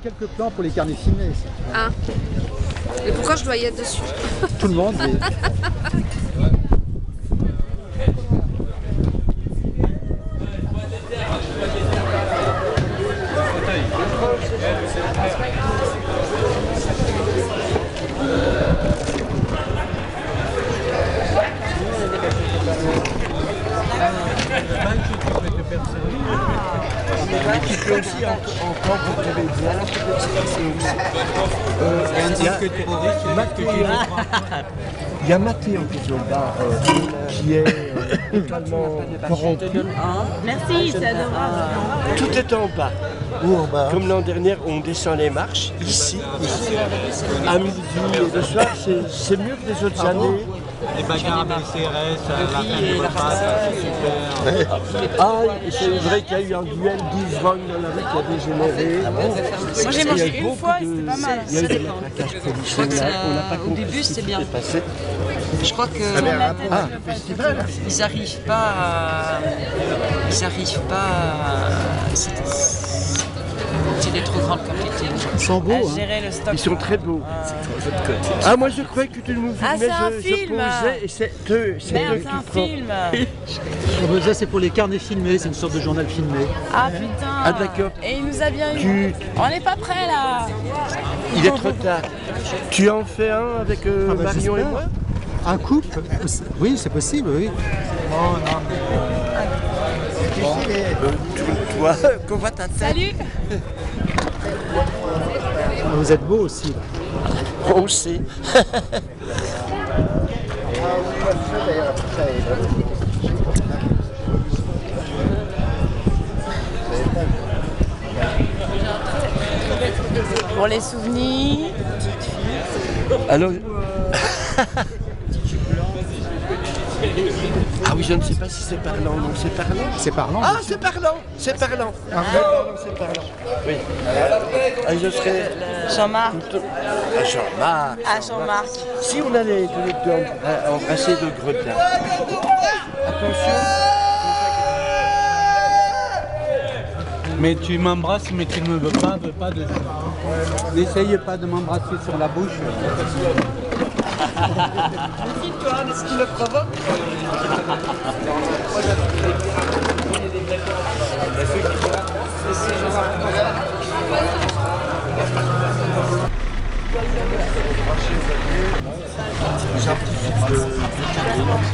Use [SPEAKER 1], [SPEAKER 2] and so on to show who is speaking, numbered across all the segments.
[SPEAKER 1] quelques plans pour les carnets filmés.
[SPEAKER 2] Ah. Et pourquoi je dois y être dessus?
[SPEAKER 1] Tout le monde. Mais...
[SPEAKER 3] Tu peux aussi encore pour te bien. Il y a Mathieu qui est au bar, qui est totalement corrompu.
[SPEAKER 4] Merci, c'est adorable.
[SPEAKER 3] Tout est en bas.
[SPEAKER 1] Où en bas?
[SPEAKER 3] Comme l'an dernier, on descend les marches, ici. À midi et le soir, c'est mieux que les autres années.
[SPEAKER 5] Les bagarres avec CRS, à la fin du repas, c'est super.
[SPEAKER 3] Ah, c'est vrai qu'il y a eu un duel d'ivrogne dans la rue qui a dégénéré.
[SPEAKER 4] Moi j'ai mangé une fois et c'était pas mal.
[SPEAKER 3] Il y a eu des plaquages policiers, on n'a pas compris.
[SPEAKER 4] Au début c'était bien.
[SPEAKER 3] Je
[SPEAKER 4] crois que ils n'arrivent pas à... C'est des trop grandes quantités.
[SPEAKER 1] Ils sont beaux, hein.
[SPEAKER 4] Gérer le stock.
[SPEAKER 3] Ils sont très beaux. Ah, moi je croyais que tu me filmais,
[SPEAKER 4] c'est un film.
[SPEAKER 3] je posais et c'est eux qui
[SPEAKER 4] C'est un
[SPEAKER 3] prend.
[SPEAKER 4] film.
[SPEAKER 1] Ça, c'est pour les carnets filmés, c'est une sorte de journal filmé.
[SPEAKER 4] Ah putain.
[SPEAKER 3] Ah d'accord.
[SPEAKER 4] Et il nous a bien eu. On n'est pas prêts là.
[SPEAKER 3] Il est trop tard. Tu en fais un avec Marion et moi?
[SPEAKER 1] Un couple? Oui, c'est possible, oui.
[SPEAKER 5] Oh non,
[SPEAKER 3] Toi, qu'on va ta tête.
[SPEAKER 4] Salut.
[SPEAKER 1] Vous êtes beau aussi. Là.
[SPEAKER 3] On le sait.
[SPEAKER 4] Pour les souvenirs.
[SPEAKER 3] Alors... Ah oui, je ne sais pas si c'est parlant ou non, c'est parlant.
[SPEAKER 1] C'est parlant.
[SPEAKER 3] Ah, c'est parlant, c'est parlant. Ah, c'est parlant. Oui. Ah, je serais...
[SPEAKER 4] Jean-Marc.
[SPEAKER 3] Ah, Jean-Marc.
[SPEAKER 4] Ah, Jean-Marc.
[SPEAKER 3] Si on allait tous les deux embrasser de gredin. Attention.
[SPEAKER 5] mais tu m'embrasses, mais tu ne veux pas de... N'essaye pas de m'embrasser sur la bouche.
[SPEAKER 3] Toi, est-ce qu'il le provoque?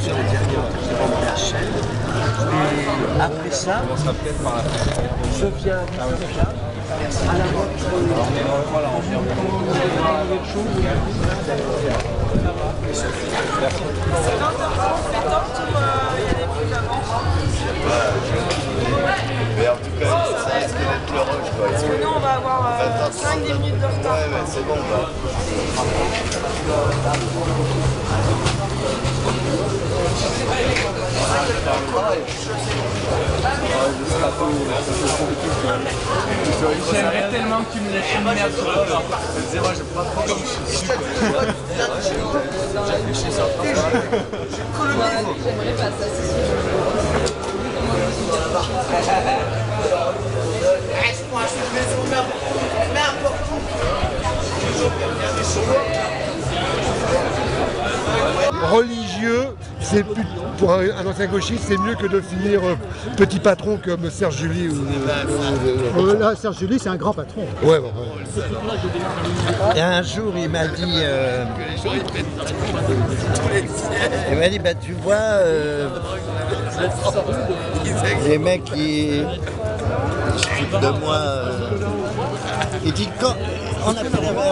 [SPEAKER 3] Sur les derniers de la chaîne. Et après ça, je viens à la
[SPEAKER 6] mais en tout cas, ça risque d'être le rush, quoi.
[SPEAKER 4] Sinon, on va avoir 5-10 minutes de retard.
[SPEAKER 6] Ouais, c'est bon, là.
[SPEAKER 5] J'aimerais tellement que tu me laisses une merde sur toi. Moi, je prends trop comme je suis.
[SPEAKER 4] J'aimerais pas ça, c'est sûr.
[SPEAKER 6] Reste-moi sur les maison, mais important.
[SPEAKER 7] Religieux, c'est plus, pour un ancien gauchiste, c'est mieux que de finir petit patron comme Serge Julie.
[SPEAKER 1] Là, Serge Julie, c'est un grand patron.
[SPEAKER 7] Ouais.
[SPEAKER 8] Et un jour, il m'a dit, bah, tu vois, les mecs qui se foutent de moi, il dit quand on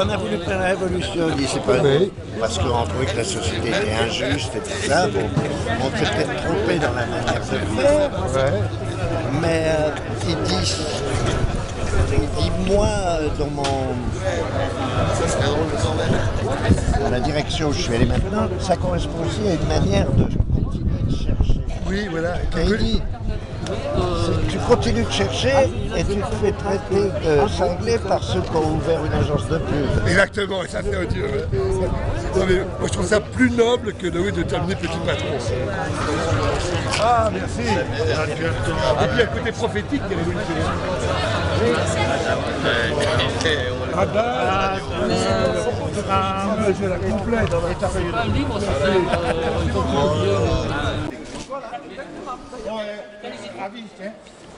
[SPEAKER 8] a voulu faire la révolution, il dit c'est pas vrai, parce qu'on trouvait que la société était injuste et tout ça, bon, on s'est peut-être trompé dans la manière de faire, mais il dit moi, dans la direction où je suis allé maintenant, ça correspond aussi à une manière de continuer de chercher.
[SPEAKER 7] Oui, voilà.
[SPEAKER 8] Et il dit, tu continues de chercher et tu te fais traiter de cinglé par ceux qui ont ouvert une agence de pub.
[SPEAKER 7] Exactement, et ça fait odieux. Non, mais moi je trouve ça plus noble que de terminer petit patron. Ah, merci. Et puis il y a le côté prophétique des révolutionnaires. Ah bah, je la complète dans la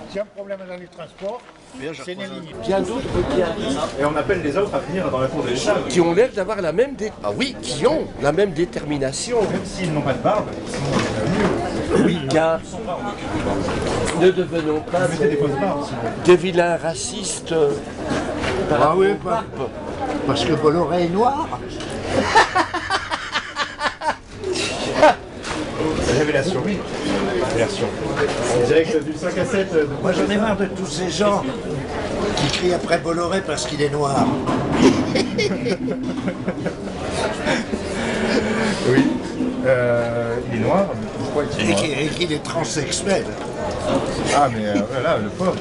[SPEAKER 7] S'il y a un problème dans les transports, c'est les lignes.
[SPEAKER 8] Bien d'autres qui arrivent.
[SPEAKER 9] Et on appelle les autres à venir dans la cour des chats.
[SPEAKER 8] Qui ont l'air d'avoir la même qui ont la même détermination.
[SPEAKER 9] Même s'ils n'ont pas de barbe, ils sont
[SPEAKER 8] Oui, car ne devenons pas des vilains racistes par rapport au barbe. Parce que Bolloré est noir.
[SPEAKER 9] Révélation. Révélation. On dirait que du 5 à 7...
[SPEAKER 8] Moi j'en ai marre de tous ces gens qui crient après Bolloré parce qu'il est noir.
[SPEAKER 9] Oui. Il est noir, pourquoi il est noir?
[SPEAKER 8] Et qu'il est transsexuel.
[SPEAKER 9] Ah mais voilà, le pauvre.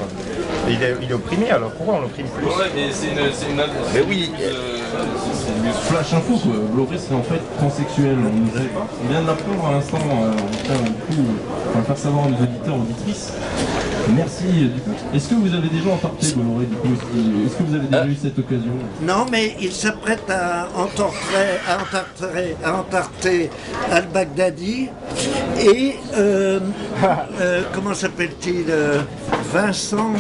[SPEAKER 9] Et il est opprimé, alors pourquoi on l'opprime plus?
[SPEAKER 10] Ouais, mais c'est une
[SPEAKER 8] Mais oui.
[SPEAKER 10] Flash info quoi, Bolloré c'est en fait transsexuel, on vient de l'apprendre à l'instant, on va faire savoir à nos auditeurs, auditrices. Merci du coup. Est-ce que vous avez déjà entarté Bolloré du coup? Est-ce que vous avez déjà eu cette occasion?
[SPEAKER 8] Non, mais il s'apprête à entarter Al-Baghdadi et comment s'appelle-t-il, Vincent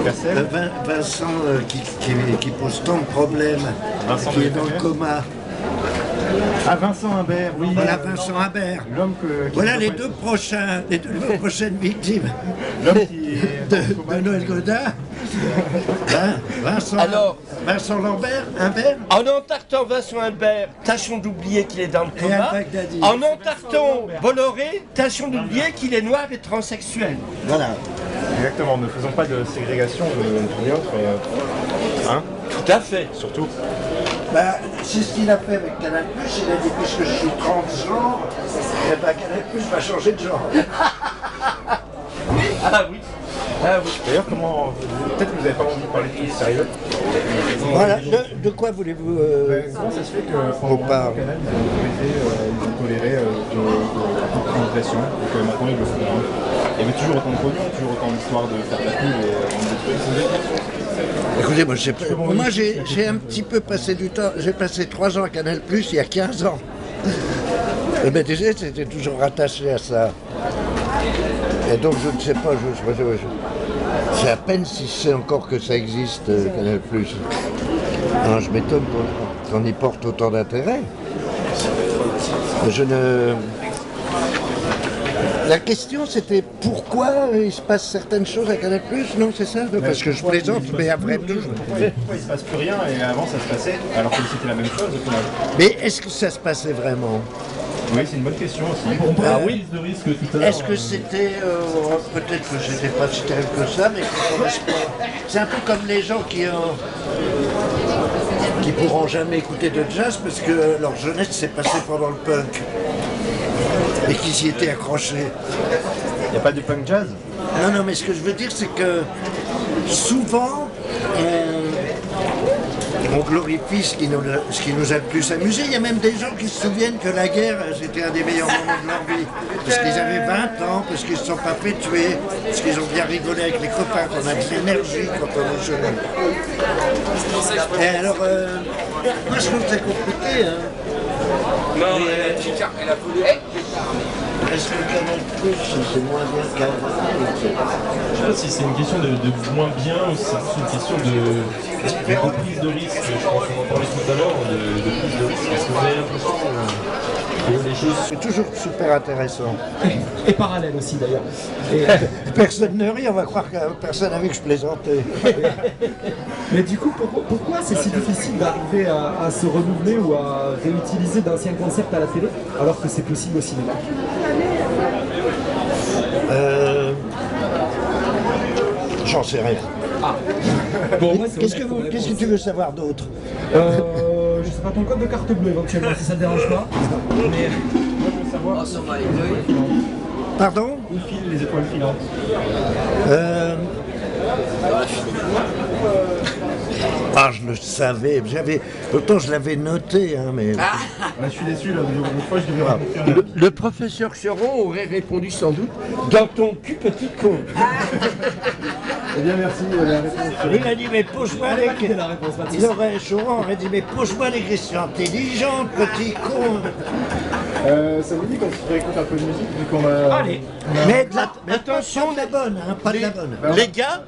[SPEAKER 9] Cassel.
[SPEAKER 8] Vincent qui pose tant de problèmes,
[SPEAKER 9] Vincent
[SPEAKER 8] qui est dans le coma.
[SPEAKER 9] Ah, Vincent Imbert, oui.
[SPEAKER 8] Voilà Vincent Imbert.
[SPEAKER 9] L'homme
[SPEAKER 8] voilà les deux prochaines victimes de Noël Godin. Vincent Lambert, Imbert. En entartant Vincent Imbert, tâchons d'oublier qu'il est dans le coma. En entartant Bolloré, tâchons d'oublier qu'il est noir et transsexuel. Voilà.
[SPEAKER 9] Exactement, ne faisons pas de ségrégation de autres. Hein?
[SPEAKER 8] Tout à fait.
[SPEAKER 9] Surtout.
[SPEAKER 8] Bah, c'est ce qu'il a fait avec Canal+, il a dit puisque je suis transgenre, et bah Canal+ va changer de genre. Ah oui. Ah oui.
[SPEAKER 9] D'ailleurs, comment... Peut-être que vous n'avez pas envie de parler de tout sérieux.
[SPEAKER 8] Voilà, de quoi voulez-vous
[SPEAKER 9] comment ça se fait que pendant le Canal, ils ont toléré de présentation, et que maintenant ils le font. Il y avait toujours autant de pognon, toujours autant d'histoires de faire de la pub et on détruit.
[SPEAKER 8] Écoutez, moi j'ai un petit peu passé du temps, j'ai passé 3 ans à Canal+, il y a 15 ans. Mais déjà, c'était toujours rattaché à ça. Et donc je ne sais pas, c'est à peine si c'est encore que ça existe, Canal+. Alors je m'étonne qu'on y porte autant d'intérêt. La question c'était pourquoi il se passe certaines choses à Canal+, non c'est ça? Parce que je plaisante, mais après tout...
[SPEAKER 9] Pourquoi il se passe plus rien et avant ça se passait, alors que c'était la même chose au final?
[SPEAKER 8] Mais est-ce que ça se passait vraiment?
[SPEAKER 9] Oui, c'est une bonne question aussi.
[SPEAKER 10] Ah oui, de risque tout à l'heure.
[SPEAKER 8] Est-ce que c'était... peut-être que j'étais pas si terrible que ça, mais c'est un peu comme les gens qui pourront jamais écouter de jazz parce que leur jeunesse s'est passée pendant le punk. Et qui s'y étaient accrochés.
[SPEAKER 9] Il n'y a pas de punk jazz?
[SPEAKER 8] Non, mais ce que je veux dire, c'est que souvent, on glorifie ce qui nous a le plus amusé. Il y a même des gens qui se souviennent que la guerre, c'était un des meilleurs moments de leur vie. Parce qu'ils avaient 20 ans, parce qu'ils ne se sont pas fait tuer, parce qu'ils ont bien rigolé avec les copains, qu'on a de l'énergie quand on est jeune. Et alors, moi je trouve que c'est compliqué. Hein.
[SPEAKER 10] Non, elle a voulu.
[SPEAKER 8] Est-ce que Canal+, c'est moins bien qu'avant?
[SPEAKER 10] Je sais pas si c'est une question de moins bien ou si c'est une question de prise de risque. Je pense qu'on en parlait tout à l'heure, de prise de risque. Est-ce que vous avez l'impression que les choses...
[SPEAKER 8] C'est toujours super intéressant.
[SPEAKER 1] Et parallèle aussi d'ailleurs.
[SPEAKER 8] Personne ne rit, on va croire que personne n'a vu que je plaisantais.
[SPEAKER 1] Mais du coup, pourquoi c'est si difficile d'arriver à se renouveler ou à réutiliser d'anciens concepts à la télé alors que c'est possible au cinéma?
[SPEAKER 8] J'en sais rien.
[SPEAKER 1] Ah. Bon,
[SPEAKER 8] Qu'est-ce que tu veux savoir d'autre?
[SPEAKER 1] Je sais pas, ton code de carte bleue éventuellement, si ça te dérange pas. Mais...
[SPEAKER 9] Moi je veux savoir...
[SPEAKER 8] Pardon?
[SPEAKER 9] Où filent les étoiles filantes?
[SPEAKER 8] Ah, je le savais. Pourtant, je l'avais noté, hein, mais...
[SPEAKER 9] je suis déçu, là, l'autre fois, je devais raconter un
[SPEAKER 3] Le professeur Cheron aurait répondu sans doute dans ton cul petit con.
[SPEAKER 9] Eh bien, merci. La réponse.
[SPEAKER 8] Il a dit, mais pose-moi les questions. Choron aurait dit, mais pose-moi les questions intelligentes, petit con.
[SPEAKER 9] Ça vous dit qu'on se réécoute un peu de musique vu qu'on a...
[SPEAKER 8] Allez, mais attention, la bonne, hein, pas de la bonne.
[SPEAKER 3] Les gars,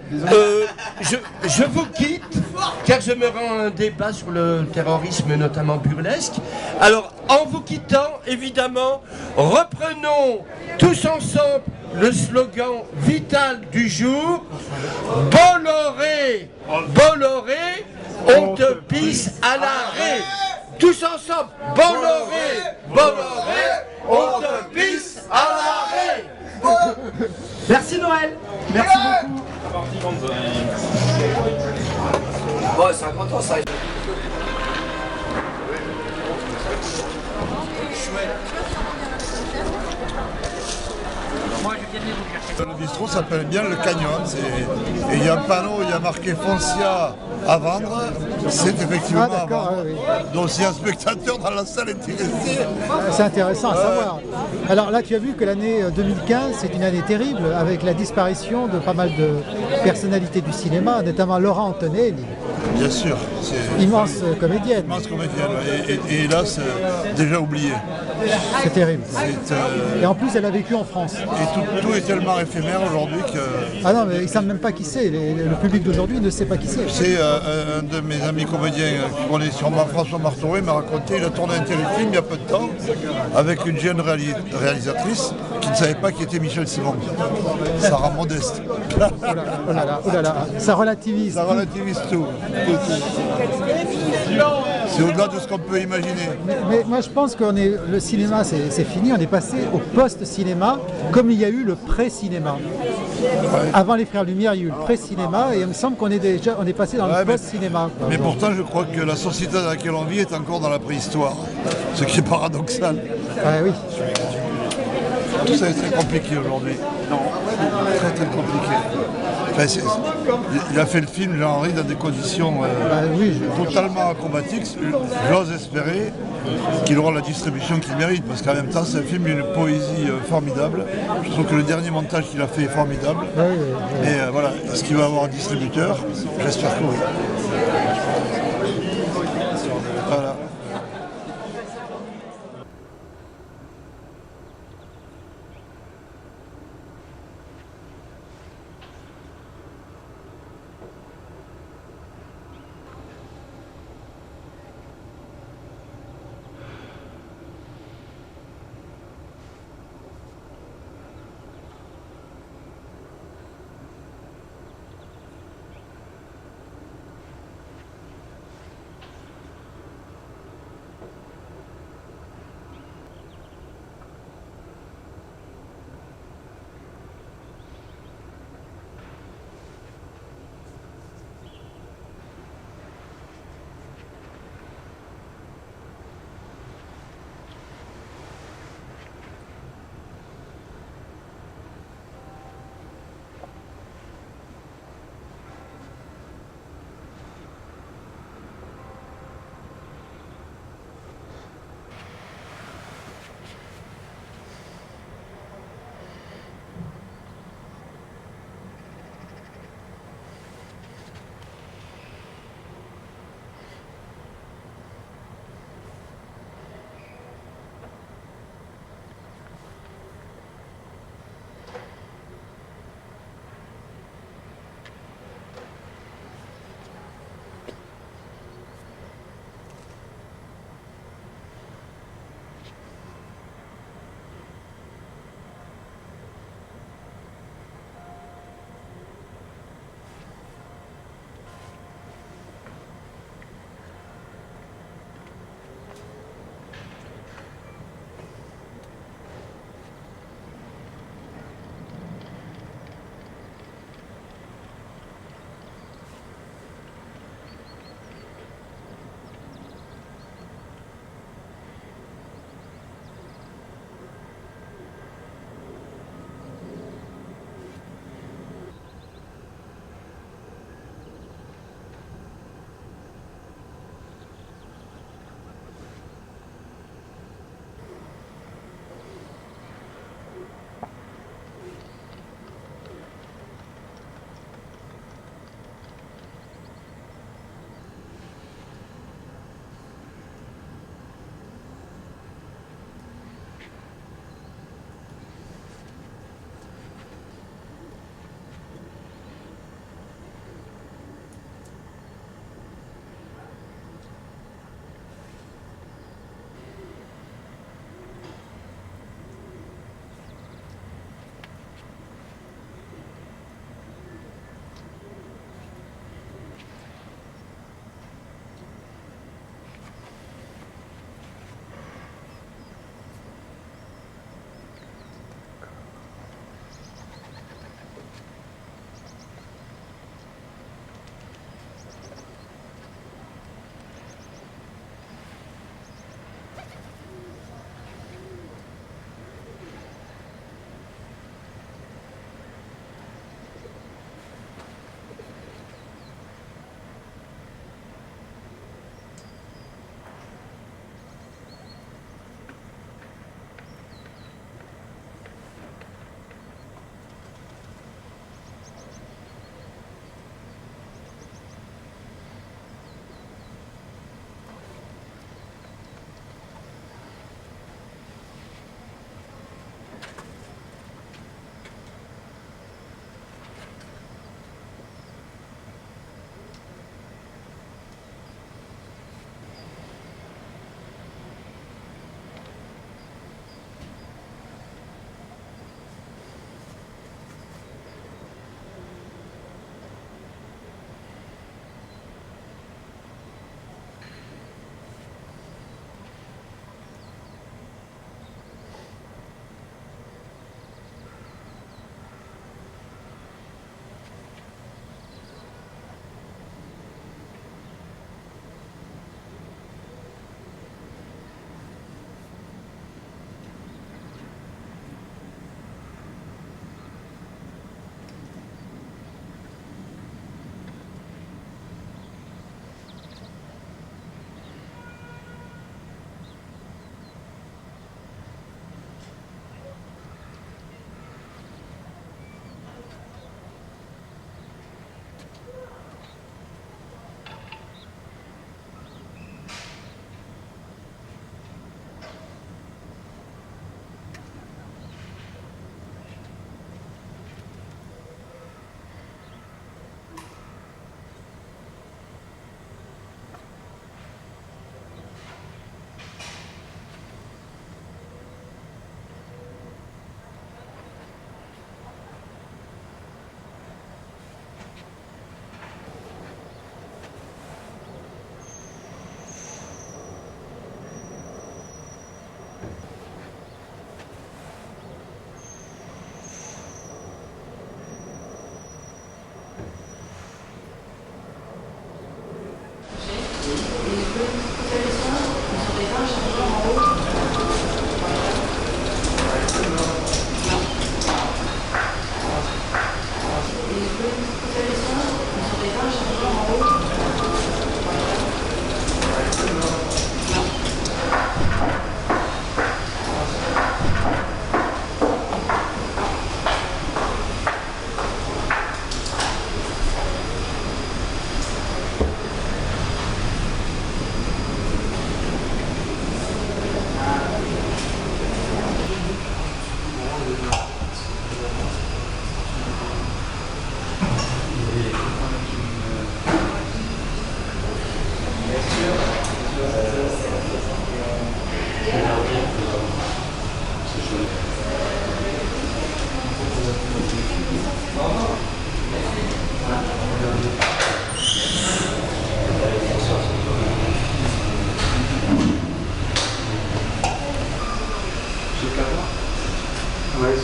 [SPEAKER 3] je vous quitte, car je me rends à un débat sur le terrorisme, notamment burlesque. Alors, en vous quittant, évidemment, reprenons tous ensemble le slogan vital du jour. Bolloré, Bolloré, on te pisse à l'arrêt. Tous ensemble, Bolloré, Bolloré, on te pisse à l'arrêt.
[SPEAKER 1] Merci Noël. Merci beaucoup.
[SPEAKER 6] Bon, 50 ans, ça.
[SPEAKER 11] Le bistrot s'appelle bien le Canyon. Et il y a un panneau, il y a marqué Foncia à vendre. C'est effectivement à vendre. Donc si un spectateur dans la salle est intéressé.
[SPEAKER 12] C'est intéressant à savoir. Alors là, tu as vu que l'année 2015, c'est une année terrible avec la disparition de pas mal de personnalités du cinéma, notamment Laura Antonelli.
[SPEAKER 11] Bien sûr.
[SPEAKER 12] Immense comédienne.
[SPEAKER 11] Immense comédienne. Et là, c'est déjà oublié.
[SPEAKER 12] C'est terrible. Et en plus, elle a vécu en France.
[SPEAKER 11] Et tout est tellement éphémère aujourd'hui que...
[SPEAKER 12] Ah non, mais ils ne savent même pas qui c'est. Le public d'aujourd'hui ne sait pas qui c'est.
[SPEAKER 11] C'est un de mes amis comédiens qui connaît sûrement, François Martoré, m'a raconté, il a tourné un téléfilm il y a peu de temps avec une jeune réalisatrice qui ne savait pas qui était Michel Simon. Sarah Modeste.
[SPEAKER 12] Oh là là, ça relativise.
[SPEAKER 11] Ça relativise tout. C'est au-delà de ce qu'on peut imaginer.
[SPEAKER 12] Mais moi je pense que le cinéma c'est fini, on est passé au post-cinéma comme il y a eu le pré-cinéma. Ouais. Avant les Frères Lumière, il y a eu le pré-cinéma et il me semble qu'on est passé dans le post-cinéma.
[SPEAKER 11] Mais pourtant je crois que la société dans laquelle on vit est encore dans la préhistoire, ce qui est paradoxal.
[SPEAKER 12] Oui.
[SPEAKER 11] Tout ça est très compliqué aujourd'hui. Très très compliqué. Enfin, il a fait le film, Jean-Henri, dans des conditions totalement acrobatiques. J'ose espérer qu'il aura la distribution qu'il mérite, parce qu'en même temps, c'est un film d'une poésie formidable. Je trouve que le dernier montage qu'il a fait est formidable. Et voilà, est-ce qu'il va avoir un distributeur? J'espère que oui. Voilà.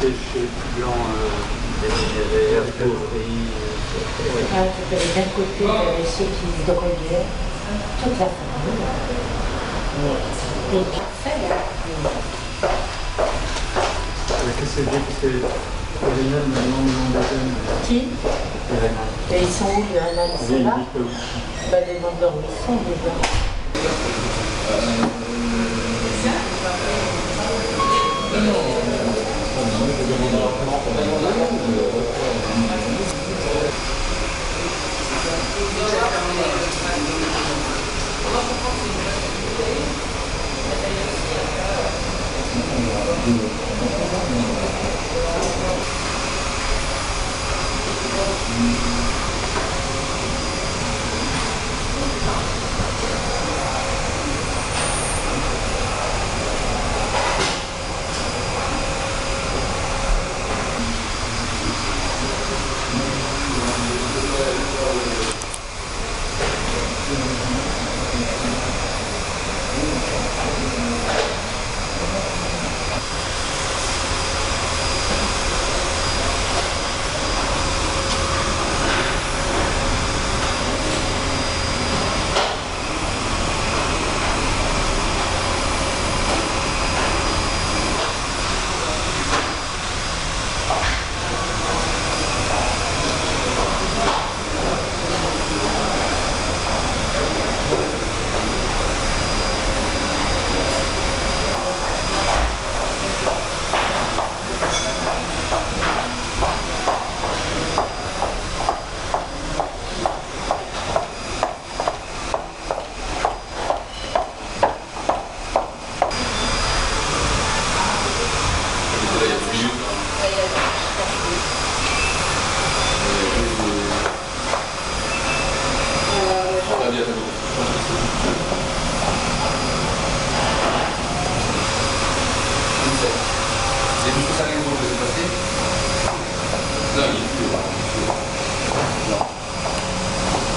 [SPEAKER 5] c'est chez Blanc,
[SPEAKER 13] d'un côté, ceux qui droguaient, toute la famille. Et parfait, là.
[SPEAKER 5] Qu'est-ce que c'est original maintenant, le nom des jeunes?
[SPEAKER 13] Qui? Et ils sont où, là, ils sont là? Bah, les vendeurs, où ils sont, déjà.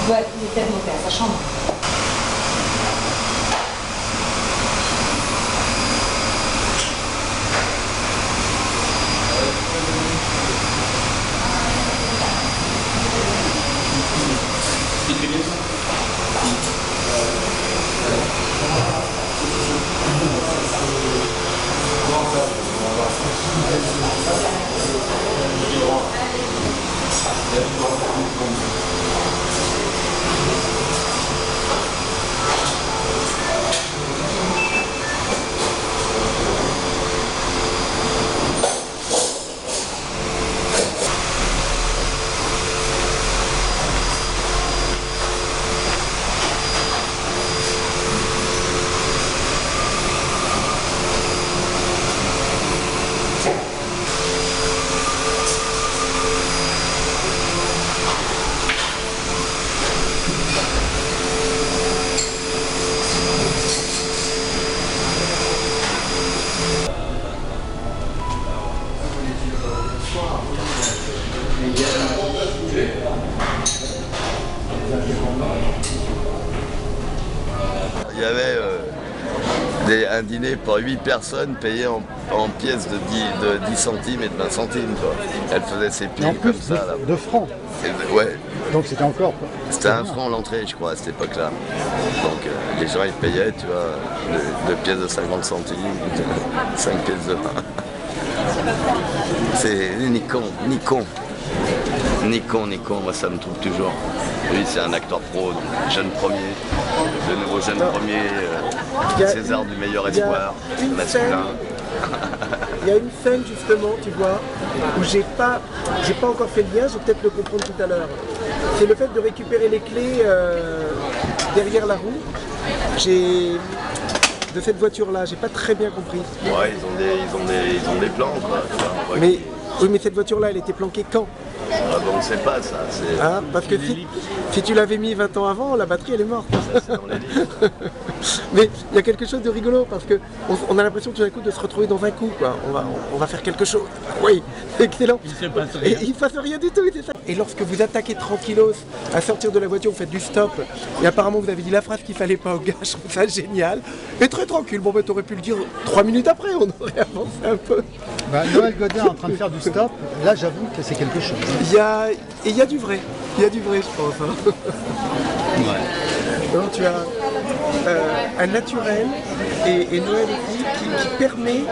[SPEAKER 13] Ouais, il était monté à sa chambre.
[SPEAKER 6] Il y avait un dîner pour 8 personnes payé en pièces de 10 centimes et de 20 centimes. Quoi. Elle faisait ses piles comme ça. Là.
[SPEAKER 12] De francs.
[SPEAKER 6] Ouais.
[SPEAKER 12] Donc c'était encore.
[SPEAKER 6] C'était 1 franc l'entrée, je crois, à cette époque-là. Donc les gens ils payaient, tu vois, 2 pièces de 50 centimes, 5 pièces de 20. C'est ni con, ni con. Ni con, moi ça me trouve toujours. Lui c'est un acteur pro, donc jeune premier, le nouveau jeune premier, César du meilleur espoir, masculin.
[SPEAKER 14] Il y a une scène justement, tu vois, où j'ai pas encore fait le lien, je vais peut-être le comprendre tout à l'heure. C'est le fait de récupérer les clés derrière la roue. De cette voiture-là, j'ai pas très bien compris.
[SPEAKER 6] Ouais, ils ont des plans, quoi.
[SPEAKER 14] Mais oui, mais cette voiture-là, elle était planquée quand?
[SPEAKER 6] Ah bon, on ne sait pas ça.
[SPEAKER 14] Ah, parce que si tu l'avais mis 20 ans avant, la batterie elle est morte.
[SPEAKER 6] Ça, c'est dans les livres.
[SPEAKER 14] Mais il y a quelque chose de rigolo parce qu'on a l'impression tout d'un coup de se retrouver dans un coup. Quoi. On va faire quelque chose. Oui, excellent. Et il ne se passe rien du tout, c'est ça. Et lorsque vous attaquez tranquillos à sortir de la voiture, vous faites du stop. Et apparemment vous avez dit la phrase qu'il fallait pas au gars, je trouve ça génial. Et très tranquille, bon ben t'aurais pu le dire 3 minutes après, on aurait avancé un peu.
[SPEAKER 12] Noël Godin en train de faire du stop, là j'avoue que c'est quelque chose.
[SPEAKER 14] Il y a du vrai, je pense. Hein. Non, tu as un naturel et Noël aussi qui permet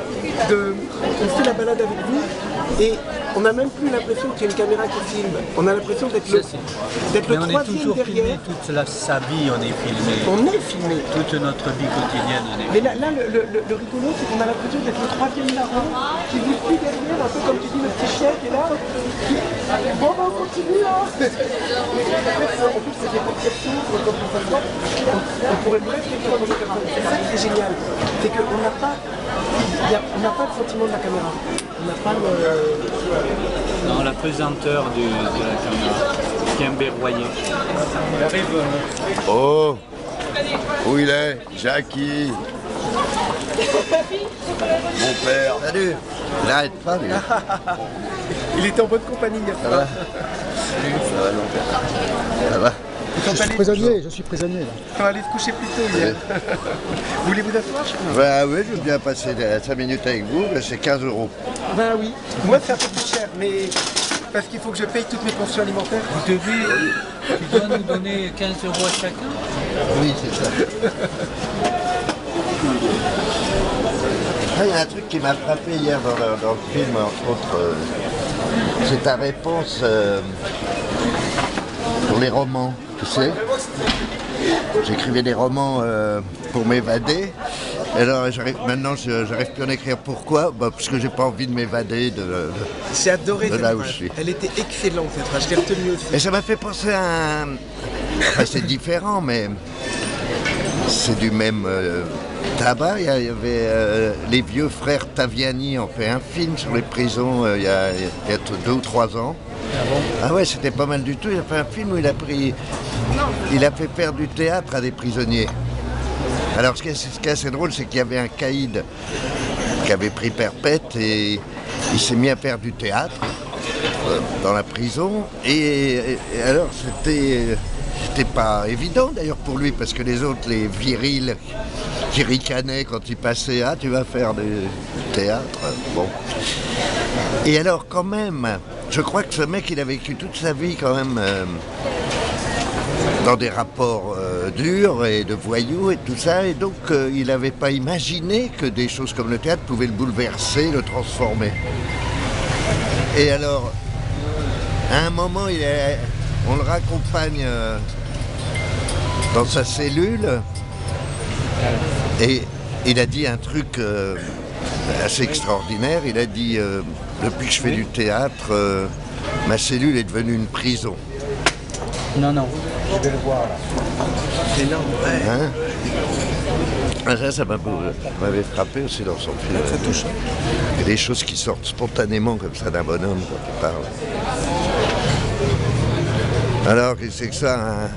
[SPEAKER 14] de... On fait la balade avec vous et on n'a même plus l'impression qu'il y a une caméra qui filme. On a l'impression d'être le troisième
[SPEAKER 5] on est toujours
[SPEAKER 14] derrière.
[SPEAKER 5] filmé, toute sa vie on est filmé.
[SPEAKER 14] On est filmé.
[SPEAKER 5] Toute notre vie quotidienne on est
[SPEAKER 14] filmé. Mais là le rigolo, c'est qu'on a l'impression d'être le troisième larron qui vous suit derrière, un peu comme tu dis le petit chien qui est là. Bon, on continue là. En plus, c'est des perceptions, comme ça se voit. On pourrait presque faire comme ça. C'est ça qui est génial. C'est qu'on n'a pas le sentiment de la caméra. On n'a pas le...
[SPEAKER 5] Non, la pesanteur de la caméra, bien berroyé. Il arrive...
[SPEAKER 6] Oh, où il est? Jackie. Mon père. Salut. Il n'arrête pas, lui.
[SPEAKER 14] Il était en bonne compagnie hier soir.
[SPEAKER 6] Ça va, mon père. Ça va.
[SPEAKER 12] Je suis prisonnier là.
[SPEAKER 14] On va aller se coucher plus tôt hier. Vous voulez vous asseoir?
[SPEAKER 6] Bah oui, je veux bien passer 5 minutes avec vous, mais c'est 15 €.
[SPEAKER 14] Bah oui. Moi c'est un peu plus cher, mais parce qu'il faut que je paye toutes mes pensions alimentaires.
[SPEAKER 5] Tu dois nous donner 15 € à chacun?
[SPEAKER 6] Oui, c'est ça. Il y a un truc qui m'a frappé hier dans le film, entre autres, c'est ta réponse pour les romans, tu sais. J'écrivais des romans pour m'évader. Alors maintenant, j'arrive plus à en écrire. Pourquoi? Parce que j'ai pas envie de m'évader de
[SPEAKER 14] J'ai adoré cette
[SPEAKER 6] là où
[SPEAKER 14] phrase.
[SPEAKER 6] je suis.
[SPEAKER 14] Elle était excellente cette phrase, je l'ai retenue aussi.
[SPEAKER 6] Et ça m'a fait penser à un... Enfin, c'est différent, mais c'est du même tabac. Il y avait les vieux frères Taviani ont fait un film sur les prisons il y a 2 ou 3 ans. Ah ouais, c'était pas mal du tout. Il a fait un film où il a fait faire du théâtre à des prisonniers. Alors ce qui est assez drôle, c'est qu'il y avait un caïd qui avait pris perpète et il s'est mis à faire du théâtre dans la prison. Et alors c'était pas évident d'ailleurs pour lui, parce que les autres, les virils qui ricanaient quand il passait, ah tu vas faire du théâtre, bon. Et alors quand même, je crois que ce mec il a vécu toute sa vie quand même dans des rapports durs et de voyous et tout ça, et donc il n'avait pas imaginé que des choses comme le théâtre pouvaient le bouleverser, le transformer. Et alors, à un moment, on le raccompagne dans sa cellule, et il a dit un truc assez extraordinaire. Il a dit, depuis que je fais du théâtre, ma cellule est devenue une prison.
[SPEAKER 5] Non, je vais le voir là.
[SPEAKER 14] C'est énorme, ouais.
[SPEAKER 6] Hein? Ça m'avait frappé aussi dans son film.
[SPEAKER 14] Ça touche.
[SPEAKER 6] Il y a des choses qui sortent spontanément comme ça d'un bonhomme quand il parle. Alors, qu'est-ce que c'est que ça?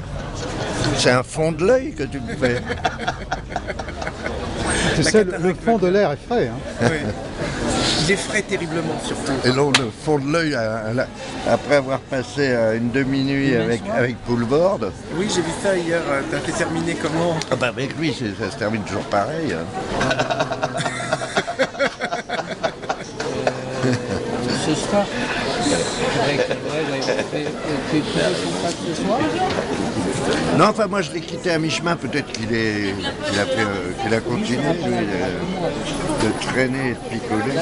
[SPEAKER 6] C'est un fond de l'œil que tu me fais.
[SPEAKER 12] Tu sais, le fond de l'air est frais. Hein.
[SPEAKER 14] Oui. Il effraie terriblement surtout.
[SPEAKER 6] Et là, le fond de l'œil, après avoir passé une demi-nuit avec Poulvord.
[SPEAKER 14] Oui, j'ai vu ça hier. T'as fait terminer comment?
[SPEAKER 6] Ah bah avec lui, ça se termine toujours pareil. Hein.
[SPEAKER 5] Ce soir, ce soir.
[SPEAKER 6] Non, enfin moi je l'ai quitté à mi-chemin, peut-être qu'il a continué lui, de traîner et de picoler.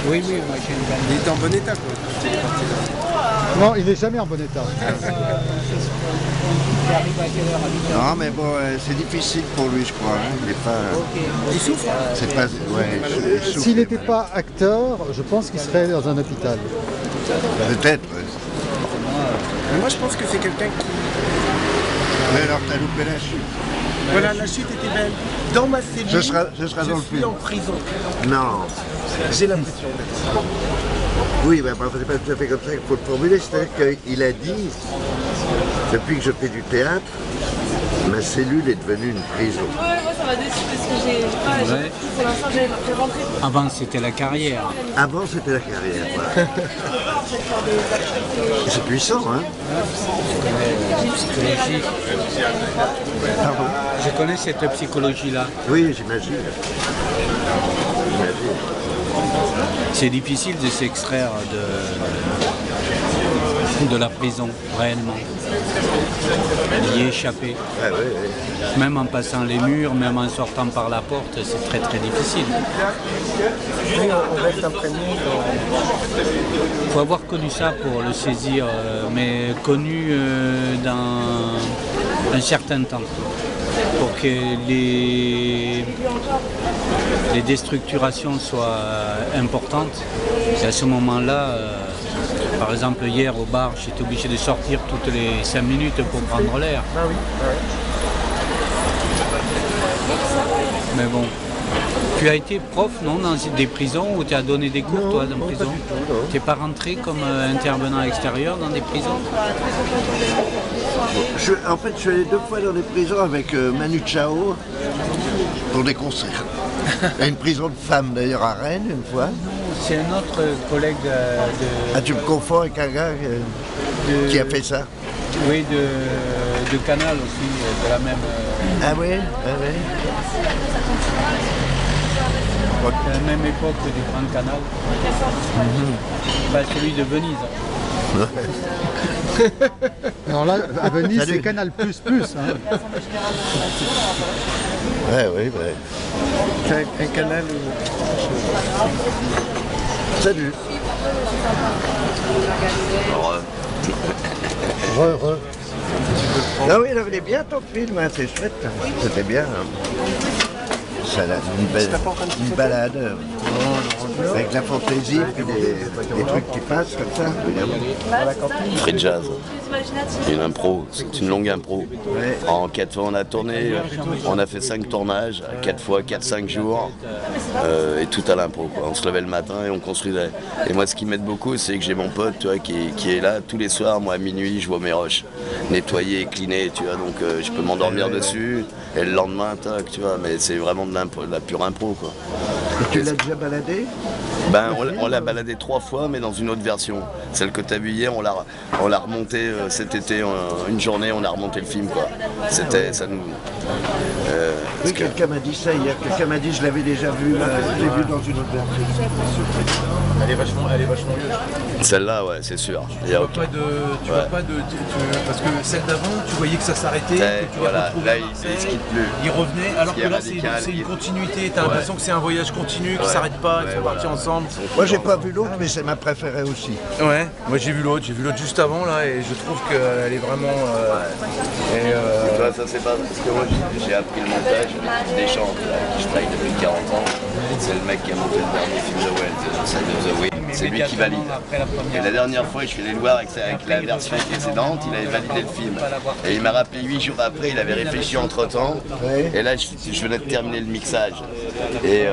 [SPEAKER 5] Oui, moi j'ai une bande.
[SPEAKER 14] Il est en bon état quoi.
[SPEAKER 12] Non, il n'est jamais en bon état.
[SPEAKER 6] Non mais bon, c'est difficile pour lui je crois. Hein. Il est pas.
[SPEAKER 14] Il souffre.
[SPEAKER 6] C'est pas. Ouais, il souffre.
[SPEAKER 12] S'il n'était pas acteur, je pense qu'il serait dans un hôpital.
[SPEAKER 6] Peut-être.
[SPEAKER 14] Mais moi je pense que c'est quelqu'un qui...
[SPEAKER 6] Mais alors t'as loupé la chute.
[SPEAKER 14] Voilà, la chute était belle. Dans ma cellule,
[SPEAKER 6] ce sera dans le
[SPEAKER 14] suis
[SPEAKER 6] film.
[SPEAKER 14] en prison.
[SPEAKER 6] Non.
[SPEAKER 14] J'ai l'impression d'être.
[SPEAKER 6] Oui, mais c'est pas tout à fait comme ça qu'il faut le formuler. C'est-à-dire qu'il a dit, depuis que je fais du théâtre, ma cellule est devenue une prison.
[SPEAKER 2] Ouais, moi ça m'a déçu parce que j'ai pour l'instant j'avais pas rentré.
[SPEAKER 5] Avant c'était la carrière.
[SPEAKER 6] Avant c'était la carrière, voilà. C'est puissant, hein. Pardon.
[SPEAKER 5] Je connais cette psychologie-là.
[SPEAKER 6] Oui, j'imagine.
[SPEAKER 5] c'est difficile de s'extraire de la prison, réellement. D'y échapper. Même en passant les murs, même en sortant par la porte, c'est très très difficile.
[SPEAKER 14] On reste imprégné.
[SPEAKER 5] Il faut avoir connu ça pour le saisir, mais connu dans un certain temps. Pour que les déstructurations soient importantes. Et à ce moment-là, par exemple hier au bar, j'étais obligé de sortir toutes les 5 minutes pour prendre l'air.
[SPEAKER 14] Ah oui.
[SPEAKER 5] Mais bon. Tu as été prof, non, dans des prisons où tu as donné des cours, toi, dans prison? Tu n'es pas rentré comme intervenant extérieur dans des prisons?
[SPEAKER 8] En fait, je suis allé 2 fois dans des prisons avec Manu Chao pour des concerts. Il y a une prison de femmes d'ailleurs à Rennes une fois.
[SPEAKER 5] C'est un autre collègue de...
[SPEAKER 8] Ah, tu me confonds avec un gars qui a fait ça?
[SPEAKER 5] Oui, de Canal aussi, de la même...
[SPEAKER 8] Ah oui,
[SPEAKER 5] à la même époque du Grand Canal. Pas celui de Venise.
[SPEAKER 12] Alors là, à Venise, c'est Canal++. Hein.
[SPEAKER 8] Ouais.
[SPEAKER 14] Un canal
[SPEAKER 8] Salut. Ah oui, il avait bien ton film, hein, c'est chouette. C'était bien. Ça, une balade avec la fantaisie et des trucs qui passent comme ça.
[SPEAKER 6] Free jazz. Une impro, c'est une longue impro. En 4 fois on a tourné, on a fait 5 tournages, 4 fois 4-5 jours, et tout à l'impro. On se levait le matin et on construisait. Et moi ce qui m'aide beaucoup, c'est que j'ai mon pote, tu vois, qui est là tous les soirs. Moi à minuit je vois mes roches nettoyer, cliner, tu vois, donc je peux m'endormir dessus. Et le lendemain, tac, tu vois, mais c'est vraiment de la pure impro, quoi.
[SPEAKER 8] Et tu l'as déjà baladé?
[SPEAKER 6] Ben, on l'a baladé 3 fois, mais dans une autre version. Celle que tu as vue hier, on l'a remonté cet été, une journée, on a remonté le film, quoi. C'était, ça nous...
[SPEAKER 8] oui, quelqu'un m'a dit ça hier, quelqu'un m'a dit je l'avais déjà vu, je l'ai vu dans une autre version.
[SPEAKER 9] Elle est vachement mieux.
[SPEAKER 6] Celle-là, ouais, c'est sûr.
[SPEAKER 9] Tu vois pas de... Parce que celle d'avant, tu voyais que ça s'arrêtait, que tu
[SPEAKER 6] voilà,
[SPEAKER 9] retrouvais.
[SPEAKER 6] là, il se quitte plus.
[SPEAKER 9] Il revenait, alors que là, c'est une continuité. T'as l'impression que c'est un voyage continu, qui s'arrête pas, ils sont partis ensemble.
[SPEAKER 8] Moi, j'ai pas vu l'autre, mais c'est ma préférée aussi.
[SPEAKER 9] Ouais, moi j'ai vu l'autre juste avant, là, et je trouve qu'elle est vraiment...
[SPEAKER 6] Tu vois, ça c'est pas... Parce que moi, j'ai appris le montage avec Deschamps, qui je travaille depuis 40 ans. C'est le mec qui a monté le dernier film de Wells, Side of the Wind. C'est lui qui valide. Et la dernière fois, je suis allé le voir avec la version précédente, il avait validé le film. Et il m'a rappelé 8 jours après, il avait réfléchi entre temps. Et là, je venais de terminer le mixage. Et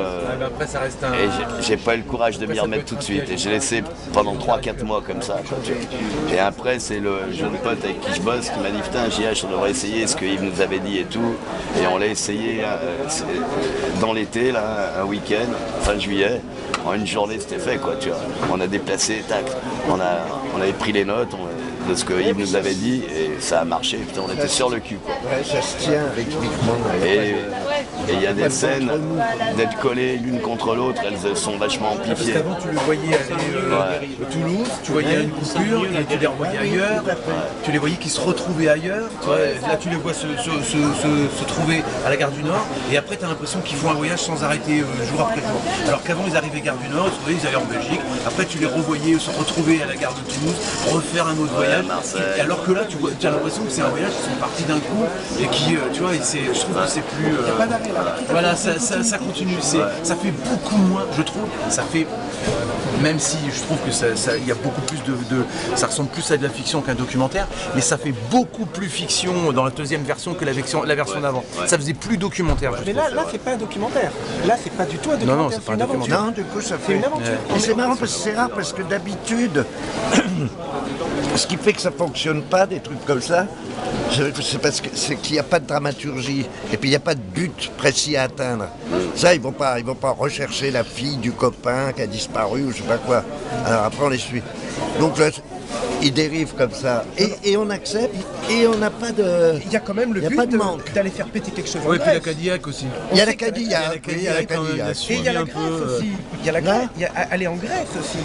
[SPEAKER 6] j'ai pas eu le courage de m'y remettre tout de suite. Et j'ai laissé pendant 3-4 mois comme ça. Et après, c'est le jeune pote avec qui je bosse qui m'a dit putain, JH, on devrait essayer ce que Yves nous avait dit et tout. Et on l'a essayé dans l'été, là, un week-end, fin juillet. En une journée, c'était fait, quoi, tu vois. On a déplacé, tac, on avait pris les notes de ce que Yves nous avait dit et ça a marché, putain, on était sur le cul, quoi.
[SPEAKER 8] Ouais, ça se tient rythmiquement.
[SPEAKER 6] Et il y a des scènes d'être collées l'une contre l'autre, elles sont vachement amplifiées.
[SPEAKER 9] Parce qu'avant, tu le voyais aller Toulouse, tu voyais une coupure, et tu les revoyais ailleurs, tu les voyais qui se retrouvaient ailleurs. Là, tu les vois se trouver à la gare du Nord, et après, tu as l'impression qu'ils font un voyage sans arrêter jour après jour. Alors qu'avant, ils arrivaient gare du Nord, ils allaient en Belgique, après, tu les revoyais se retrouver à la gare de Toulouse, refaire un autre voyage. Et alors que là, tu as l'impression que c'est un voyage qui sont partis d'un coup, et qui, tu vois, je trouve que c'est plus... Voilà, ça continue, ça fait beaucoup moins, je trouve, ça fait, même si je trouve que il y a beaucoup plus ça ressemble plus à de la fiction qu'un documentaire, mais ça fait beaucoup plus fiction dans la deuxième version que la version d'avant. Ça faisait plus documentaire.
[SPEAKER 14] Mais là c'est pas un documentaire, là c'est pas du tout un documentaire,
[SPEAKER 9] non, c'est pas un documentaire.
[SPEAKER 8] Non, du coup ça fait...
[SPEAKER 14] une aventure.
[SPEAKER 8] Et c'est marrant parce que c'est rare, parce que d'habitude, ce qui fait que ça fonctionne pas, des trucs comme ça, c'est parce que c'est qu'il n'y a pas de dramaturgie et puis il n'y a pas de but précis à atteindre. Ça, ils vont pas rechercher la fille du copain qui a disparu ou je sais pas quoi. Alors après on les suit. Donc là, il dérive comme ça. Et on accepte, et on n'a pas de...
[SPEAKER 14] Il y a quand même le but d'aller faire péter quelque chose.
[SPEAKER 15] Oui, et puis la Cadillac aussi.
[SPEAKER 8] Il y a la Cadillac.
[SPEAKER 14] Et il y a la Grèce aussi. Il y a la Grèce. Il y a aller en Grèce aussi.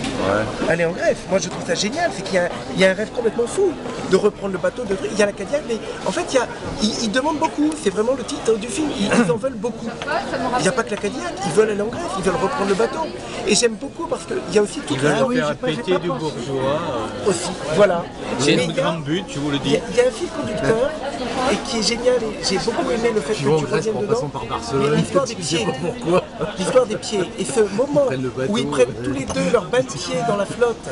[SPEAKER 14] Aller en Grèce. Moi, je trouve ça génial. C'est qu'il y a un rêve complètement fou de reprendre le bateau. Il y a la Cadillac, mais en fait, ils demandent beaucoup. C'est vraiment le titre du film. Ils en veulent beaucoup. Il n'y a pas que la Cadillac. Ils veulent aller en Grèce. Ils veulent reprendre le bateau. Et j'aime beaucoup parce qu'il y a aussi tout
[SPEAKER 5] le faire péter du bourgeois.
[SPEAKER 14] Aussi. Voilà.
[SPEAKER 5] C'est une grande but, je vous le dis.
[SPEAKER 14] Il y a un fil conducteur et qui est génial. Et j'ai beaucoup aimé le fait que tu reviennes dedans.
[SPEAKER 15] Par Barcelone,
[SPEAKER 14] l'histoire des pieds.
[SPEAKER 15] Pourquoi
[SPEAKER 14] l'histoire des pieds. Et ce moment où ils prennent tous les deux leur bain de pied dans la flotte,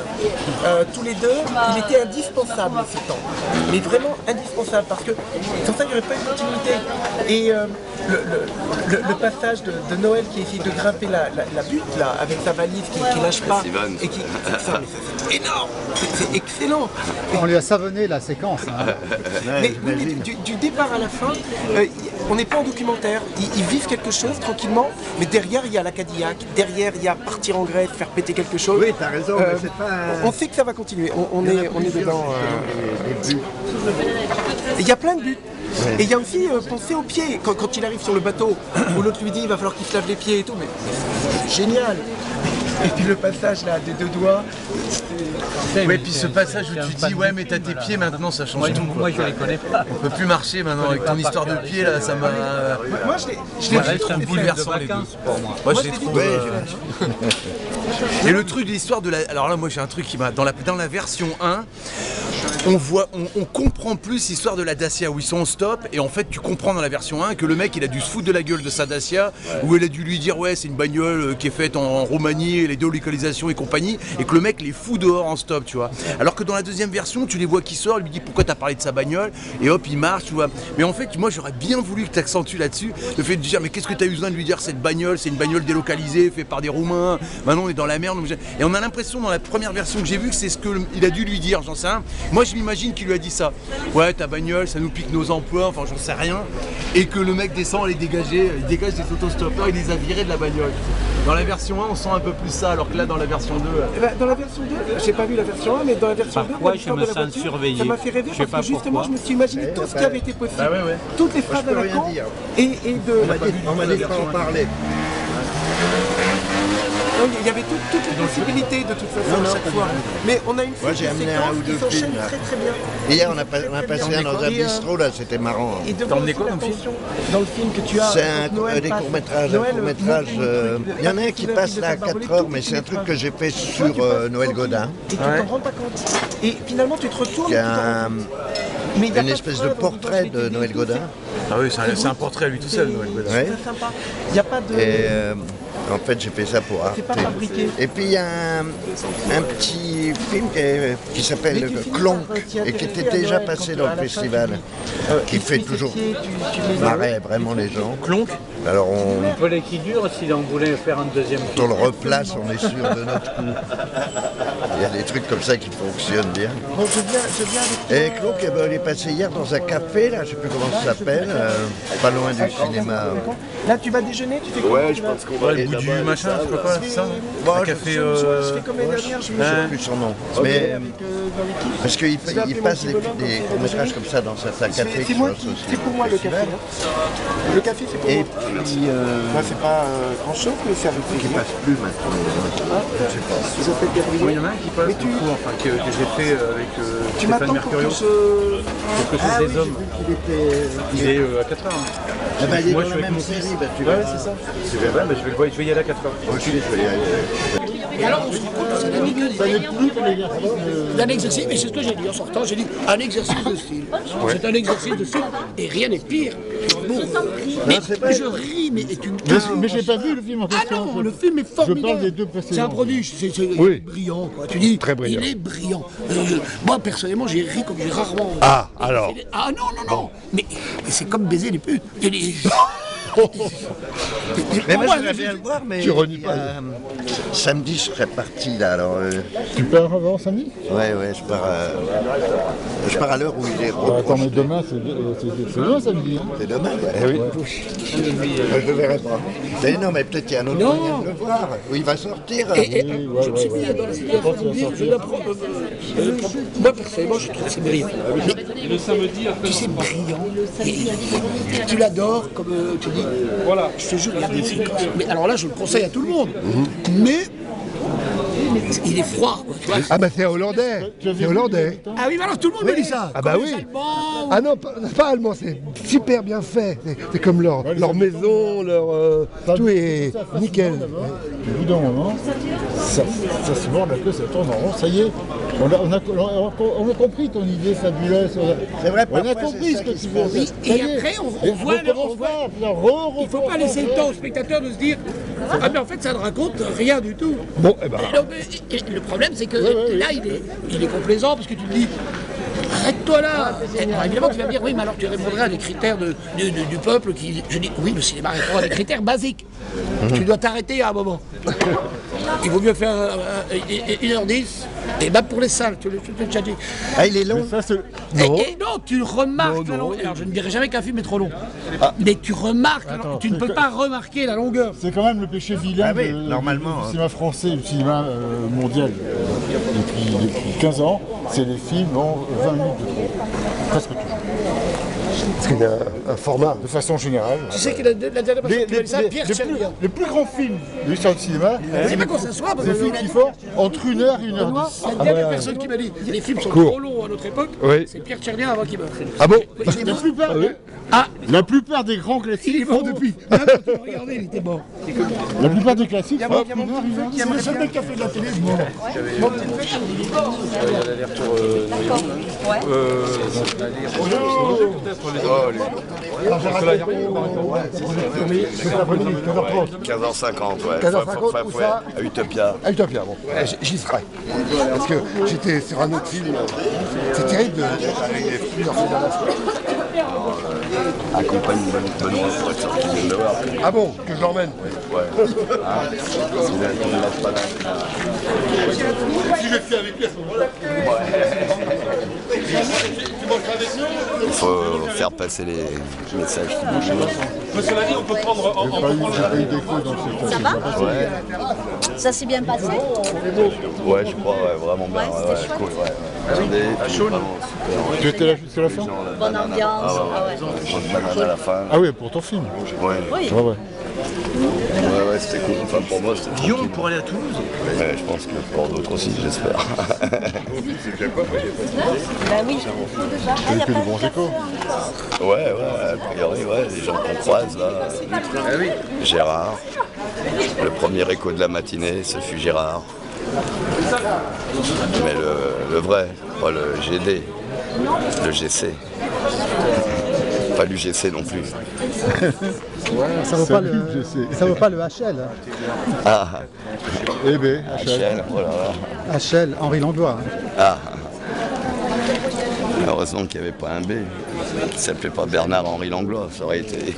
[SPEAKER 14] tous les deux, il était indispensable ce temps. Mais vraiment indispensable parce que sans ça il n'y aurait pas eu de continuité. Et le passage de Noël qui essaye de grimper la butte là, avec sa valise qui lâche pas. Et qui, c'est énorme, c'est excellent.
[SPEAKER 12] On lui a savonné la séquence. Hein.
[SPEAKER 14] Mais du départ à la fin, on n'est pas en documentaire. Ils vivent quelque chose tranquillement, mais derrière il y a la Cadillac, derrière il y a partir en Grèce, faire péter quelque chose.
[SPEAKER 8] Oui, t'as raison, mais c'est pas...
[SPEAKER 14] On sait que ça va continuer, on est dedans. Il y a plein de buts. Et il y a aussi penser aux pieds, quand il arrive sur le bateau, où l'autre lui dit il va falloir qu'il se lave les pieds et tout, mais c'est génial. Et puis le passage là des deux doigts.
[SPEAKER 15] Ouais, et puis ce passage où tu dis ouais mais t'as tes pieds maintenant ça change tout.
[SPEAKER 5] Moi je les connais pas.
[SPEAKER 15] On peut plus marcher maintenant avec ton histoire de pieds là, ça m'a...
[SPEAKER 14] Moi je l'ai
[SPEAKER 15] trouvé bouleversant les deux. Moi je l'ai trouvé... Et le truc de l'histoire de la... Alors là moi j'ai un truc qui m'a... Dans la version 1, on comprend plus l'histoire de la Dacia où ils sont en stop et en fait tu comprends dans la version 1 que le mec il a dû se foutre de la gueule de sa Dacia où il a dû lui dire ouais c'est une bagnole qui est faite en Roumanie, les délocalisations et compagnie et que le mec les fout dehors en stop tu vois. Alors que dans la deuxième version tu les vois qui sortent, il lui dit pourquoi t'as parlé de sa bagnole et hop il marche tu vois. Mais en fait moi j'aurais bien voulu que tu accentues là-dessus le fait de dire mais qu'est-ce que t'as eu besoin de lui dire cette bagnole, c'est une bagnole délocalisée faite par des Roumains, maintenant on est dans la merde et on a l'impression dans la première version que j'ai vue que c'est ce qu'il a dû lui dire, j'en sais rien. Moi je m'imagine qu'il lui a dit ça. Ouais ta bagnole ça nous pique nos emplois, enfin j'en sais rien. Et que le mec descend, il dégage des autostoppeurs, il les a virés de la bagnole. Dans la version 1 on sent un peu plus ça alors que là dans la version 2...
[SPEAKER 14] Dans la version 2, j'ai pas vu la version 1 mais dans la version 2,
[SPEAKER 5] pourquoi je me sens surveillé.
[SPEAKER 14] Ça m'a fait rêver parce que justement je me suis imaginé tout ce qui avait été possible. Toutes les phrases à la con et de...
[SPEAKER 8] On m'a dit de pas en parler.
[SPEAKER 14] Il y avait toutes les possibilités de toute façon à chaque fois. Mais on a une
[SPEAKER 8] Moi j'ai amené un ou deux films là.
[SPEAKER 14] Très bien.
[SPEAKER 8] Hier on a passé un dans un bistrot là, c'était marrant.
[SPEAKER 14] Et devant aussi l'attention dans le film que tu as.
[SPEAKER 8] C'est des courts-métrages. Il y en a un qui passe là à 4 heures, mais c'est un truc que j'ai fait sur Noël Godin.
[SPEAKER 14] Et tu t'en rends pas compte. Et finalement tu te retournes.
[SPEAKER 8] Il y a une espèce de portrait de Noël Godin.
[SPEAKER 15] Ah oui, c'est un portrait à lui tout seul, Noël Godin.
[SPEAKER 14] C'est sympa. Il n'y a pas de...
[SPEAKER 8] En fait, j'ai fait ça pour Arte. Et puis, il y a un petit film qui s'appelle Clonk et qui était déjà passé dans le festival, qui fait toujours marrer vraiment les gens.
[SPEAKER 15] Clonk.
[SPEAKER 8] Alors
[SPEAKER 5] on peut l'équilibre si on voulait faire un deuxième film.
[SPEAKER 8] On le replace, on est sûr de notre coup. Il y a des trucs comme ça qui fonctionnent bien.
[SPEAKER 14] Bon, je viens
[SPEAKER 8] et Clonk, il est passé hier dans un café, là, je ne sais plus comment ça s'appelle, pas loin du cinéma.
[SPEAKER 14] Là, tu vas déjeuner, tu fais quoi?
[SPEAKER 6] Ouais, je pense qu'on va aller
[SPEAKER 15] du machin, je sais pas quoi, c'est ça?
[SPEAKER 8] Un
[SPEAKER 14] café. Je fais comme l'année dernière, je me
[SPEAKER 8] sais plus son nom. Mais parce qu'il passe des courts-métrages comme ça dans certains cafés.
[SPEAKER 14] C'est pour moi le café. Le café, c'est pour moi. Moi, c'est pas grand-chose, mais c'est avec
[SPEAKER 8] qui passe plus maintenant.
[SPEAKER 14] Je sais pas.
[SPEAKER 15] Il y en a un qui passe beaucoup, enfin que j'ai fait avec Stéphane Mercurio. Quelque chose des hommes. Il est à 4 heures.
[SPEAKER 8] Moi, je suis avec mon fils.
[SPEAKER 15] Ouais, c'est ça. Je vais y aller à 4 heures.
[SPEAKER 8] Je vais y aller.
[SPEAKER 16] Et alors on se rend compte que ça n'est plus d'un exercice, mais c'est ce que j'ai dit en sortant, j'ai dit un exercice de style. C'est un exercice de style et rien n'est pire. Bon, mais je ris, mais tu...
[SPEAKER 7] Mais j'ai pas vu le film en question.
[SPEAKER 16] Ah non, le film est formidable.
[SPEAKER 7] Je parle des deux précédents.
[SPEAKER 16] C'est un produit, c'est brillant, quoi. Tu dis, il est brillant. Moi, personnellement, j'ai ri comme j'ai rarement...
[SPEAKER 7] Ah, alors.
[SPEAKER 16] Ah non. Mais c'est comme baiser les putes.
[SPEAKER 8] Mais moi j'aimerais bien le voir, mais
[SPEAKER 7] tu renies pas.
[SPEAKER 8] Samedi, je serai parti là. Alors,
[SPEAKER 7] Tu pars avant samedi?
[SPEAKER 8] ouais, je pars à l'heure où il est.
[SPEAKER 7] Attends, mais demain, c'est demain samedi. Hein.
[SPEAKER 8] C'est demain, eh oui. Je le verrai pas. Mais non, mais peut-être qu'il y a un autre moyen de le voir. Où il va sortir.
[SPEAKER 16] Je me suis mis dans la situation de dire, je l'apprends. Moi, personnellement, je trouve que c'est brillant.
[SPEAKER 10] Et le samedi, après,
[SPEAKER 16] C'est brillant. Et tu l'adores, comme tu dis. Voilà. Je te jure, il y a des films comme ça. Mais alors là, je le conseille à tout le monde. Mais il est froid, quoi, tu vois.
[SPEAKER 7] Ah bah c'est hollandais. C'est hollandais.
[SPEAKER 16] Ah oui, mais alors tout le monde me dit ça.
[SPEAKER 7] Ah bah
[SPEAKER 16] Comme
[SPEAKER 7] oui.
[SPEAKER 16] les Allemands.
[SPEAKER 7] Ah non, pas allemand, c'est super bien fait. C'est comme leur maison, tout est nickel. Au bout d'un moment, ça se mord la queue, ça tourne en rond, ça y est. On a compris ton idée fabuleuse.
[SPEAKER 8] C'est vrai,
[SPEAKER 7] on a compris ce que tu veux.
[SPEAKER 16] Oui, et après, on voit. Il ne faut pas laisser le temps au spectateur de se dire ah, mais en fait, ça ne raconte rien du tout.
[SPEAKER 7] Bon, eh ben.
[SPEAKER 16] Le problème, c'est que là, il est complaisant parce que tu te dis. Arrête-toi là. Alors, évidemment, tu vas me dire, oui, mais alors tu répondrais à des critères du peuple qui... Je dis, oui, le cinéma répond à des critères basiques. Tu dois t'arrêter à un moment. Il vaut mieux faire 1h10, et même pour les salles, tu l'as déjà dit.
[SPEAKER 8] Ah, il est long.
[SPEAKER 16] Et non, tu remarques la longueur. Alors, je ne dirais jamais qu'un film est trop long. Mais tu remarques, tu ne peux pas remarquer la longueur.
[SPEAKER 7] C'est quand même le péché vilain
[SPEAKER 8] normalement,
[SPEAKER 7] du cinéma français, du cinéma mondial. Depuis 15 ans, c'est les films en 20 minutes de trop. Presque toujours. Parce qu'il y a un format, de façon générale.
[SPEAKER 16] Tu sais que la dernière personne qui m'a dit ça, Pierre Tchernia.
[SPEAKER 7] Les plus grands films de l'histoire du cinéma,
[SPEAKER 16] C'est pas qu'on s'assoit, parce
[SPEAKER 7] c'est des
[SPEAKER 16] que
[SPEAKER 7] films qui font entre 1h et 1h10.
[SPEAKER 16] la dernière personne qui m'a dit les films sont trop longs à notre époque, c'est Pierre Tchernia avant qu'il meure.
[SPEAKER 7] Ah bon?
[SPEAKER 16] Ah,
[SPEAKER 7] La plupart des grands classiques.
[SPEAKER 16] il est mort depuis. Regardez, il était mort.
[SPEAKER 7] La plupart des classiques.
[SPEAKER 16] C'est le seul mec qui a fait de la télé mort.
[SPEAKER 10] il y a l'aller-retour
[SPEAKER 6] Ouais. 15h50, ouais.
[SPEAKER 7] 15h50, où ça?
[SPEAKER 6] À Utopia.
[SPEAKER 7] À Utopia, bon. J'y serai. Parce que j'étais sur un autre film. C'est terrible d'arriver plusieurs films à la fois.
[SPEAKER 6] Accompagne Benoît pour être sorti de voir.
[SPEAKER 7] Ah bon, que je l'emmène?
[SPEAKER 6] Ouais. Ah, on ne lâche pas là.
[SPEAKER 7] Si je suis avec lui à ce moment-là.
[SPEAKER 6] Il faut faire passer les messages qui bougent.
[SPEAKER 10] Monsieur Lani, on peut prendre...
[SPEAKER 2] Ça va?
[SPEAKER 6] Ouais.
[SPEAKER 2] Ça s'est bien passé?
[SPEAKER 6] Ouais, je crois, ouais, vraiment bien.
[SPEAKER 2] Ouais, c'était chouette.
[SPEAKER 6] Cool, ouais. Regardez, vraiment super.
[SPEAKER 7] Tu étais là jusqu'à la fin?
[SPEAKER 2] Bonne ambiance.
[SPEAKER 6] Ah ouais. Bonne banane à la fin.
[SPEAKER 7] Ah oui, pour ton film?
[SPEAKER 6] Ouais.
[SPEAKER 2] Oui.
[SPEAKER 7] Ouais.
[SPEAKER 6] Ouais, c'était cool. Enfin, pour moi, c'était
[SPEAKER 15] Lyon pour aller à Toulouse?
[SPEAKER 6] Ouais, je pense que pour d'autres aussi, j'espère.
[SPEAKER 2] Ben oui.
[SPEAKER 7] T'as eu que de bons échos.
[SPEAKER 6] Ouais, a priori, ouais, les gens qu'on croise là. Gérard. Le premier écho de la matinée, ce fut Gérard. Mais le vrai, pas le GD, le GC. Pas l'UGC non plus.
[SPEAKER 12] Ça vaut pas le HL.
[SPEAKER 6] Ah.
[SPEAKER 7] Eh ben,
[SPEAKER 6] HL, oh là là.
[SPEAKER 12] HL, Henri Langlois.
[SPEAKER 6] Ah. Heureusement qu'il n'y avait pas un B. Qui s'appelait pas Bernard-Henri Langlois, ça aurait été.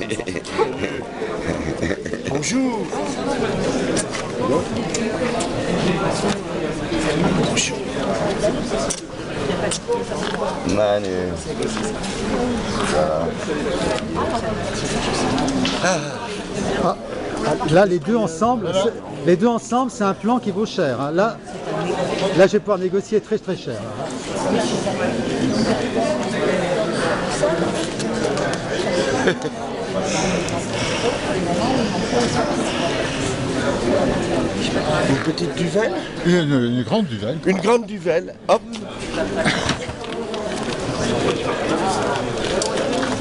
[SPEAKER 16] Bonjour.
[SPEAKER 6] Manu.
[SPEAKER 12] Là, les deux ensemble, c'est un plan qui vaut cher. Hein. Là, je vais pouvoir négocier très très cher.
[SPEAKER 14] Une petite duvel?
[SPEAKER 7] Une grande duvel.
[SPEAKER 14] Une grande duvel, hop.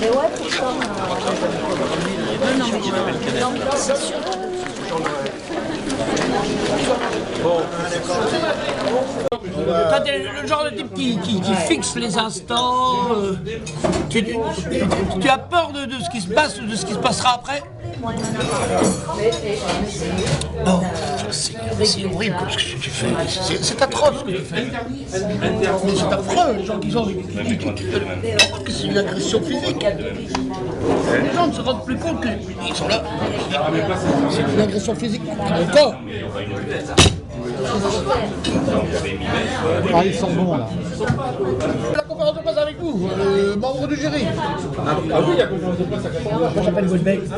[SPEAKER 2] Mais ouais, pourtant. Non, mais c'est sûr.
[SPEAKER 16] Toi, t'es le genre de type qui fixe les instants. Tu as peur de ce qui se passe ou de ce qui se passera après? Oh, c'est horrible ce que tu fais. C'est atroce ce que tu fais. Mais c'est affreux, les gens qui sont. C'est une agression physique. Les gens ne se rendent plus compte qu'ils sont là. C'est une agression physique contre mon corps.
[SPEAKER 12] Ah, ils sont bons là.
[SPEAKER 16] La conférence de presse avec vous, membre du jury.
[SPEAKER 1] Ah oui, il y a conférence de presse à 14h.
[SPEAKER 16] Ça s'appelle Goldbeck.
[SPEAKER 1] Je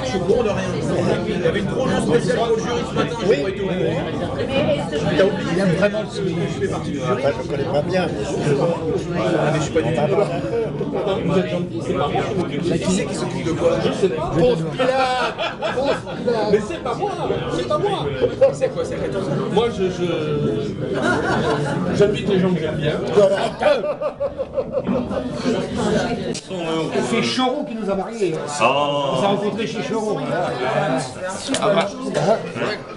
[SPEAKER 1] suis au courant de rien. Il y avait une projet spéciale au jury ce matin, je n'ai pas été au courant.
[SPEAKER 16] Il aime vraiment le cinéma.
[SPEAKER 8] Je ne connais pas bien, mais je suis pas du tout.
[SPEAKER 1] Qui c'est qui s'occupe de quoi?
[SPEAKER 16] Ponce Pilate.
[SPEAKER 1] Mais c'est pas moi, c'est pas moi. C'est quoi, c'est à 14h? Moi, j'invite les gens que j'aime bien.
[SPEAKER 16] C'est Choron qui nous a mariés. On s'est rencontrés chez Choron.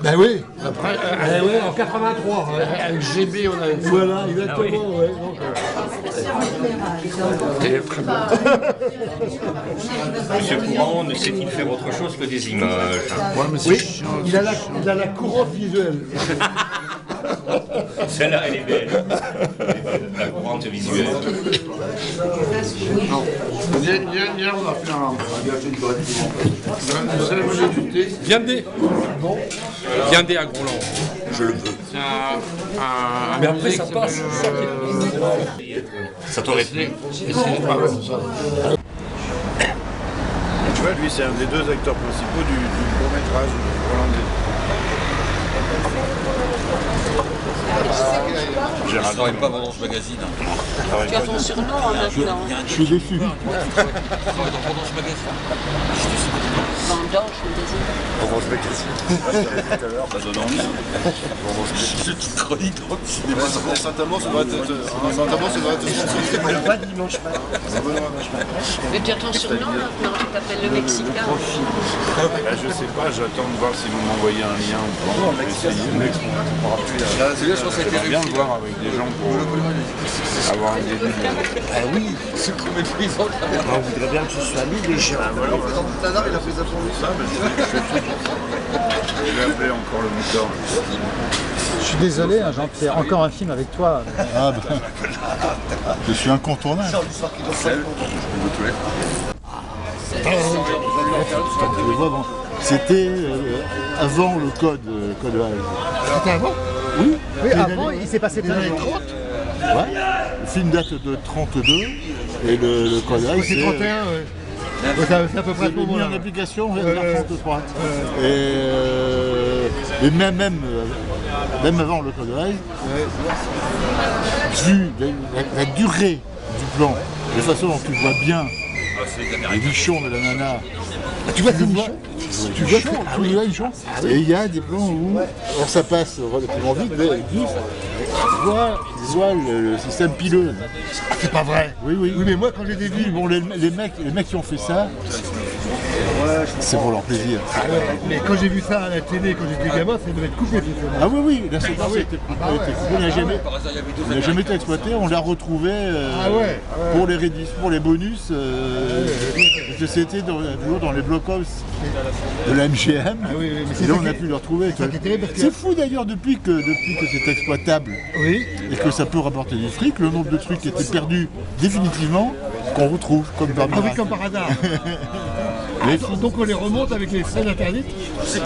[SPEAKER 7] Ben oui.
[SPEAKER 16] Après, ouais, en 83, avec GB, on a.
[SPEAKER 7] Voilà, exactement. Ouais.
[SPEAKER 16] Très bien.
[SPEAKER 17] Monsieur Courant ne sait-il faire autre chose que des images?
[SPEAKER 7] Oui, il a la courante visuelle.
[SPEAKER 17] Celle-là, elle est belle. La courante visuelle.
[SPEAKER 11] Hier, on a fait une cérémonie du thé.
[SPEAKER 3] Viendez à Groland. Je le veux.
[SPEAKER 17] Mais après, ça passe. Ça t'aurait plu.
[SPEAKER 11] Tu vois, lui, c'est un des deux acteurs principaux du court-métrage hollandais.
[SPEAKER 17] Je ne travaille pas dans ce magazine.
[SPEAKER 2] Tu as ton surnom maintenant.
[SPEAKER 7] Je suis déçu.
[SPEAKER 17] Je travaille dans ce magazine.
[SPEAKER 2] Vendange, magazine.
[SPEAKER 11] Orange Magazine. Tout à l'heure.
[SPEAKER 17] Ça donne envie. Petite chronique dans le cinéma.
[SPEAKER 11] Saint-Amand, ça doit être
[SPEAKER 2] Pas dimanche matin. Mais tu as ton surnom maintenant, tu t'appelles le Mexicain.
[SPEAKER 11] Je sais pas, j'attends de voir si vous m'envoyez un lien ou pas. Je vais essayer. J'aimerais bien le voir avec des gens pour avoir un début de...
[SPEAKER 3] Ah oui, ce qu'on méprisant.
[SPEAKER 8] On voudrait bien que ce soit lui, les gens.
[SPEAKER 11] Voilà, le président de Tanard, il a fait ça pour lui. Je vais appeler encore le moteur.
[SPEAKER 12] Je suis désolé, hein, Jean-Pierre, encore un film avec toi.
[SPEAKER 7] Ah ben, je suis incontournable. C'était avant le code Hays.
[SPEAKER 12] C'était avant?
[SPEAKER 7] Oui.
[SPEAKER 12] Oui, avant, il s'est passé plein de choses.
[SPEAKER 7] Ouais. Le film date de 32 et le code Hays
[SPEAKER 12] c'est 31, ouais. C'est à peu près
[SPEAKER 7] mis en application vers 33. Et même avant le code Hays, vu la durée du plan, la façon dont tu vois bien les bichons de la nana.
[SPEAKER 12] Tu vois ces bichons?
[SPEAKER 7] Tu vois les bichons. Et il y a des plans où ça passe relativement vite, mais tu vois le système pileux.
[SPEAKER 12] C'est pas vrai.
[SPEAKER 7] Oui.
[SPEAKER 12] Oui, mais moi quand j'ai des vues,
[SPEAKER 7] bon, les mecs qui ont fait ça, c'est pour leur plaisir.
[SPEAKER 12] Ah ouais, mais quand j'ai vu ça à la télé, quand j'étais gamin, ça devait être coupé.
[SPEAKER 7] Ah oui, la séquence a été coupée. Elle n'a jamais été exploitée. On l'a retrouvée pour les bonus. Parce que c'était toujours dans les blockhouse de la MGM. Et là, on a pu le retrouver. C'est fou d'ailleurs depuis que c'est exploitable et que ça peut rapporter du fric, le nombre de trucs qui étaient perdus définitivement qu'on retrouve comme par miracle.
[SPEAKER 12] Comme par hasard. Donc on les remonte avec les scènes interdites?
[SPEAKER 7] Soit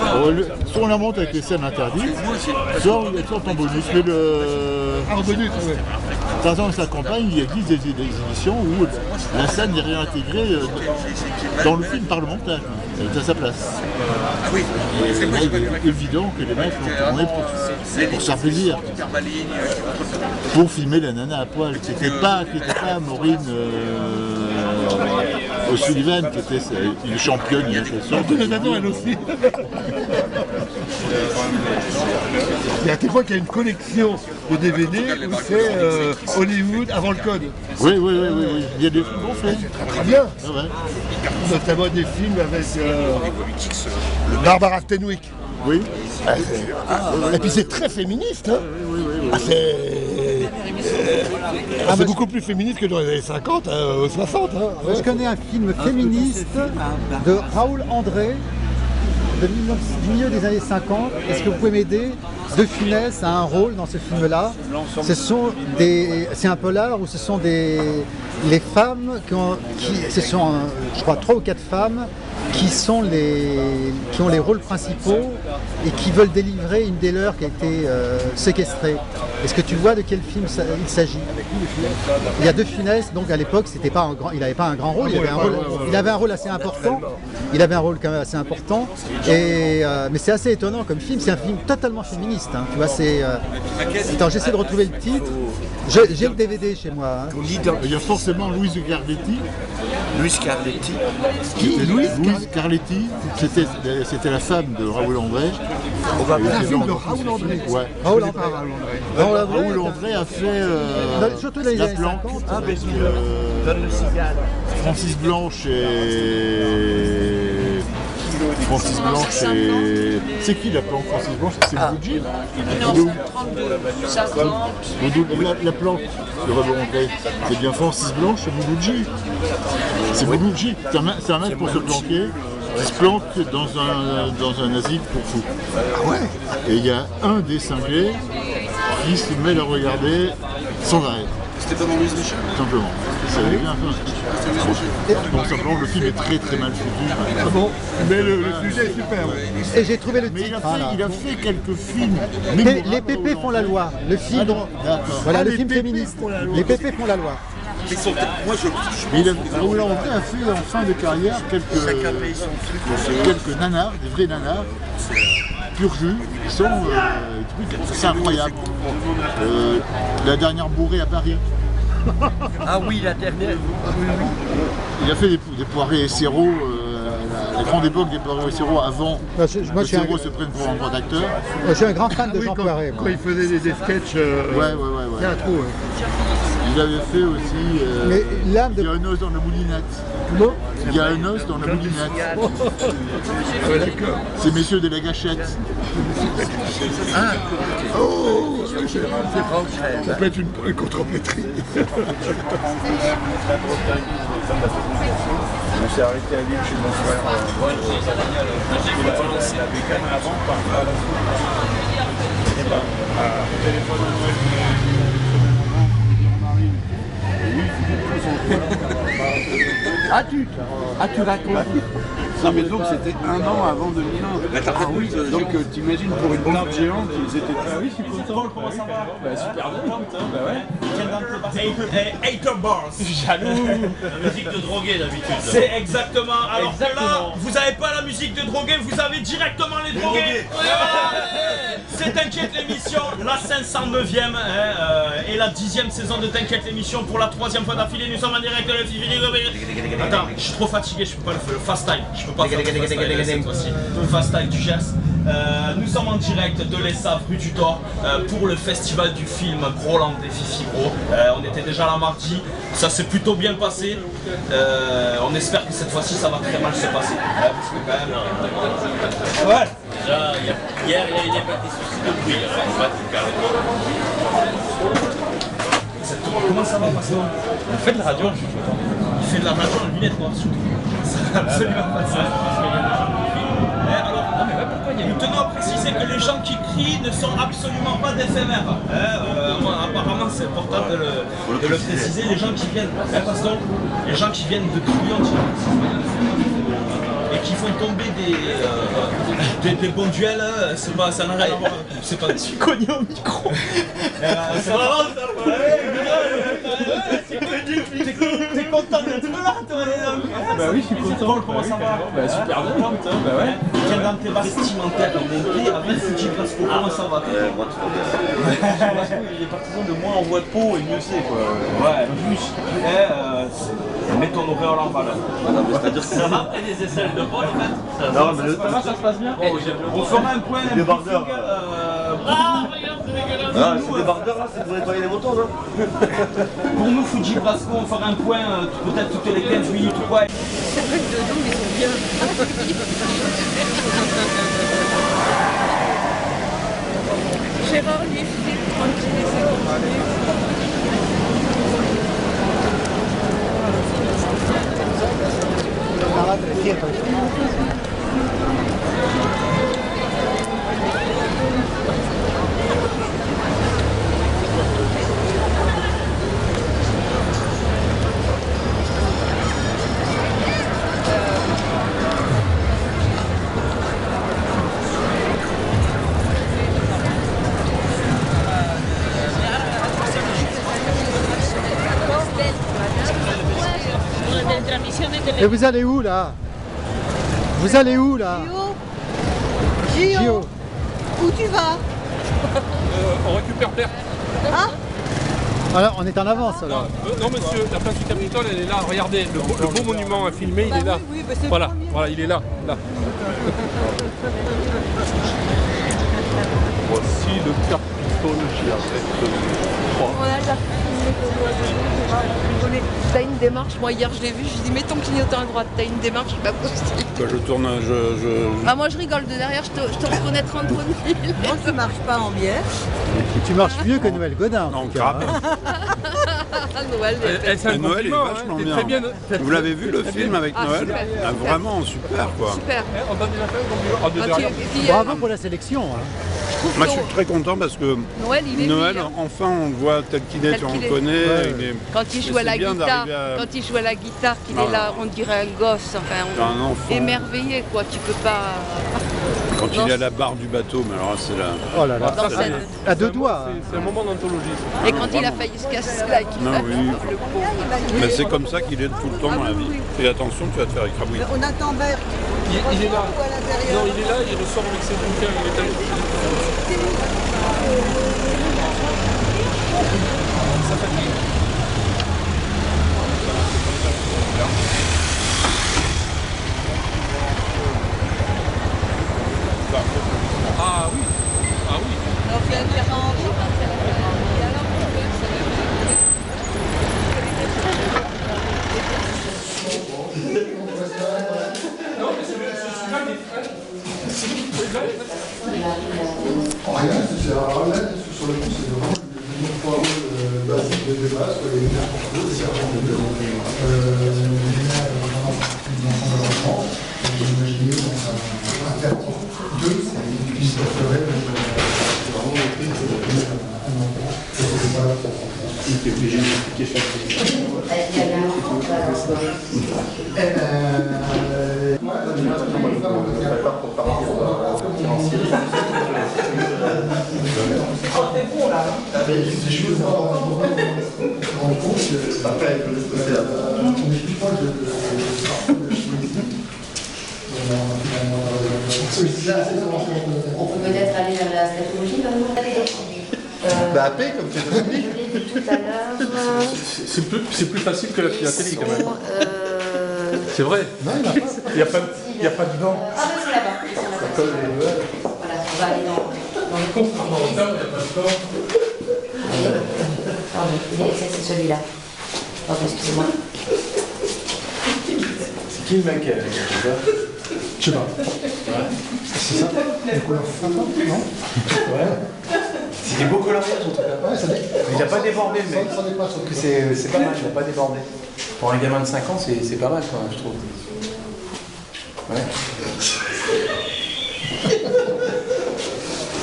[SPEAKER 7] on les remonte avec les scènes interdites, soit elles sont en bonus. Mais
[SPEAKER 12] en bonus, oui.
[SPEAKER 7] De toute façon, sa campagne, il existe des éditions où la scène n'est réintégrée dans le film par le montage. Elle est à sa place. Il est évident que les mecs vont tourner pour se faire plaisir. Pour filmer la nana à poil. Qui n'était pas Maureen O'Sullivan, qui était une championne de natation.
[SPEAKER 12] La nana, elle aussi. Il y a quelqu'un qui a une collection de DVD où c'est Hollywood avant le code.
[SPEAKER 7] Oui. Il y a des films qu'on fait.
[SPEAKER 12] Très bien. Notamment des films avec Barbara Stanwyck.
[SPEAKER 7] Oui.
[SPEAKER 12] Et puis c'est très féministe. Hein.
[SPEAKER 11] C'est beaucoup plus féministe que dans les années 50, 60. Hein.
[SPEAKER 12] Je connais un film féministe de Raoul André, du milieu des années 50. Est-ce que vous pouvez m'aider? De Funès a un rôle dans ce film-là. C'est un polar où ce sont les femmes ce sont, je crois, 3 ou 4 femmes qui ont les rôles principaux et qui veulent délivrer une des leurs qui a été séquestrée. Est-ce que tu vois de quel film il s'agit? Il y a De Funès, donc à l'époque il n'avait pas un grand rôle, il avait un rôle assez important. Il avait un rôle quand même assez important, mais c'est assez étonnant comme film. C'est un film totalement féministe. Hein, tu vois, attends, j'essaie de retrouver le titre. J'ai le DVD chez moi. Hein.
[SPEAKER 11] Il y a forcément Louise Carletti.
[SPEAKER 8] Louise Carletti.
[SPEAKER 11] Louise Carletti, c'était la femme de Raoul André.
[SPEAKER 12] La femme de Raoul André.
[SPEAKER 11] Ouais. Raoul André a fait
[SPEAKER 12] surtout dans les années 50.
[SPEAKER 11] Francis Blanche et... C'est qui la planque Francis Blanche? C'est Mouloudji?
[SPEAKER 2] Non, 32, 50.
[SPEAKER 11] La planque de Raoul André, c'est bien Francis Blanche et Mouloudji. C'est Mouloudji. C'est un mec pour se planquer. Il se planque dans un asile pour fous. Ah ouais. Et il y a un des cinglés qui se met à le regarder sans arrêt.
[SPEAKER 17] C'était pas dans Louise Michel?
[SPEAKER 11] Simplement. Bon, simplement, le film est très très mal foutu. Ah bon? Mais le sujet est super.
[SPEAKER 12] Et j'ai trouvé le titre.
[SPEAKER 11] Il a fait quelques films.
[SPEAKER 12] Les pépés font la loi. Le film, voilà, le film féministe. Les pépés font la loi.
[SPEAKER 11] Raoul André a fait en fin de carrière quelques nanars, des vrais nanars, pur jus, qui sont c'est incroyable. La dernière bourrée à Paris.
[SPEAKER 3] Ah oui, la dernière.
[SPEAKER 11] Il a fait des poirées et sirop, la grande époque des poirées et sirop avant que Sirop se prenne pour un grand acteur.
[SPEAKER 12] Je suis un grand fan de Jean Poiret.
[SPEAKER 11] Quand il faisait des sketchs. Il avait fait aussi. Il y a un os dans la moulinette. Il y a un os dans la moulinette. C'est messieurs de la gâchette. Oh, ça peut être une contrepétrie.
[SPEAKER 9] On s'est arrêté à Lille chez mon frère. Il a pas lancé la bécane avant par
[SPEAKER 17] tu racontes? Non mais donc c'était 1 an avant 2001. Ah oui, donc t'imagines pour une table géante, ils étaient... Ah oui, je suis content. Comment ça va? Bah super bien. Bah ouais.
[SPEAKER 18] Hater Bars. Jaloux. La musique de drogué d'habitude. C'est exactement. Alors que là, vous n'avez pas la musique de drogué, vous avez directement les drogués. C'est T'inquiète l'émission, la 509e et la 10e saison de T'inquiète l'émission pour la 3e fois d'affilée. Nous sommes en direct de la... Attends, je suis trop fatigué, je peux pas le faire. Le fast time, je peux pas faire le fast time cette fois-ci. Le fast time du Gers. Nous sommes en direct de l'ESSAF rue du Thor pour le festival du film Groland et Fifi Gros. On était déjà là mardi, ça s'est plutôt bien passé. On espère que cette fois-ci ça va très mal se passer. Parce que quand même... Ouais. Déjà, hier il y a eu des petits soucis de bruit. Comment ça va passer? On fait de la radio. Il fait de la radio en lunettes noires surtout. Ça n'a absolument pas de sens. Nous tenons à préciser que les gens qui crient ne sont absolument pas des éphémères. Apparemment, c'est important de le préciser. Les gens qui viennent, les gens qui viennent de crier et qui font tomber des bons duels, c'est pas, ça n'a rien à voir. C'est pas. Je suis cogné au micro. C'est marrant ça. T'es content d'être là, toi?
[SPEAKER 17] Bah oui, je suis content.
[SPEAKER 18] Comment ça va?
[SPEAKER 17] Bah super bien. Bah ouais.
[SPEAKER 18] Quel dans tes vestimentaires avec Fuji Blasco, comment ça va?
[SPEAKER 17] Moi trop bien. Il est partisan de moins en voie de peau et mieux c'est quoi.
[SPEAKER 18] Ouais, mets ton oreille à l'envers. C'est-à-dire que ça va après les aisselles de Paul en fait? Non, mais ça se passe bien. On fera un point.
[SPEAKER 17] Des bardeurs. Ah, c'est des bardeurs là, c'est pour nettoyer les motos, non?
[SPEAKER 18] Pour nous, Fuji Brasco, on fera un point peut-être toutes les 15 minutes ou quoi.
[SPEAKER 2] C'est vrai que dedans, ils sont bien. Gérard, lui, il fait tranquille.
[SPEAKER 12] Et vous allez où là? Vous allez où là?
[SPEAKER 19] Gio, où tu vas?
[SPEAKER 20] On récupère Berthe.
[SPEAKER 19] Hein?
[SPEAKER 12] Alors, on est en avance alors.
[SPEAKER 20] Non monsieur, la place du Capitole elle est là, regardez, le beau monument à filmer, il est là.
[SPEAKER 19] Oui, bah, c'est
[SPEAKER 20] voilà,
[SPEAKER 19] le premier.
[SPEAKER 20] voilà, il est là.
[SPEAKER 17] Voici le Capitole
[SPEAKER 19] On a déjà rigolé. T'as une démarche, moi hier je l'ai vu, je dis mets ton clignotant à droite, t'as une démarche, c'est pas possible.
[SPEAKER 17] Je tourne,
[SPEAKER 19] Ah, moi je rigole de derrière, je te reconnais 30 000. Moi qui marche pas en bière.
[SPEAKER 12] Tu marches mieux que Noël Godin.
[SPEAKER 17] Non, grave.
[SPEAKER 19] Noël,
[SPEAKER 17] Noël est vachement bien.
[SPEAKER 20] Très bien.
[SPEAKER 17] Vous l'avez vu le film avec
[SPEAKER 19] Ah,
[SPEAKER 17] Noël?
[SPEAKER 19] super.
[SPEAKER 17] Ah, vraiment super quoi.
[SPEAKER 19] Super.
[SPEAKER 20] On donne déjà fait,
[SPEAKER 12] Bravo pour la sélection. Hein.
[SPEAKER 17] Moi je suis très content parce que
[SPEAKER 19] Noël, il est
[SPEAKER 17] Noël,
[SPEAKER 19] brillant.
[SPEAKER 17] enfin on le voit tel qu'il est,
[SPEAKER 19] Tel
[SPEAKER 17] on
[SPEAKER 19] qu'il
[SPEAKER 17] le
[SPEAKER 19] est.
[SPEAKER 17] connaît.
[SPEAKER 19] Ouais.
[SPEAKER 17] il est-
[SPEAKER 19] Quand il joue
[SPEAKER 17] mais
[SPEAKER 19] à la
[SPEAKER 17] c'est bien
[SPEAKER 19] guitare,
[SPEAKER 17] d'arriver à-
[SPEAKER 19] quand il joue à la guitare, qu'il
[SPEAKER 17] Ah.
[SPEAKER 19] est là, on dirait un gosse, enfin,
[SPEAKER 17] Un enfant.
[SPEAKER 19] émerveillé quoi, tu peux pas.
[SPEAKER 17] Quand
[SPEAKER 19] Non,
[SPEAKER 17] il est à la barre du bateau, mais alors là, c'est la...
[SPEAKER 12] Oh là là,
[SPEAKER 19] Dans
[SPEAKER 12] ça,
[SPEAKER 19] scène.
[SPEAKER 12] à deux doigts.
[SPEAKER 20] C'est un moment d'anthologie.
[SPEAKER 19] Et quand il a failli se casser là, qu'il
[SPEAKER 17] Non,
[SPEAKER 19] a-
[SPEAKER 17] oui.
[SPEAKER 19] le pauvre.
[SPEAKER 17] Mais c'est comme ça qu'il est tout le temps dans la vie. Fais attention, tu vas te faire écrabouiller.
[SPEAKER 19] On attend Berg.
[SPEAKER 20] Il est là. Non, il est là, il ressort avec ses bouquins, il est allé. Ça fatigue. Ah oui, ah oui.
[SPEAKER 19] Alors, tu vas le faire en vie.
[SPEAKER 20] Non, mais c'est celui-là, il est frais.
[SPEAKER 7] Rien, c'est sur le coup, c'est vraiment le poireau basique de base, les lumières pour eux, c'est vraiment de lumière vraiment vous imaginez, un théâtre 2, c'est une piste naturelle, c'est vraiment le prix de un enfant. C'est pas là pour il était obligé d'expliquer chaque chose. Il y avait un enfant c'est juste pour rendre compte que après avec le côté là, on est plus proche de
[SPEAKER 13] On peut peut-être aller vers la scatologie, par exemple.
[SPEAKER 7] Bah, AP, comme tu as dit.
[SPEAKER 13] Tout à l'heure.
[SPEAKER 20] C'est plus facile que la philatélie quand même. C'est vrai.
[SPEAKER 7] Non, il n'y en a pas.
[SPEAKER 20] Il n'y a pas de dents.
[SPEAKER 13] Ah, oui, c'est là-bas. Voilà, on va aller dans le compte. Pardon, c'est celui-là. Pardon, excusez-moi.
[SPEAKER 17] C'est qui le mec qui a fait ça?
[SPEAKER 7] Je sais pas. C'est ça? Les couleurs sympas, non? Ouais.
[SPEAKER 17] C'est des beaux coloriages en tout cas.
[SPEAKER 7] Ouais, ça
[SPEAKER 17] Il n'a pas débordé le mec.
[SPEAKER 7] Ça dépasse.
[SPEAKER 17] C'est pas mal, il n'a pas débordé. Pour un gamin de 5 ans, c'est pas mal quand même, je trouve. Ouais.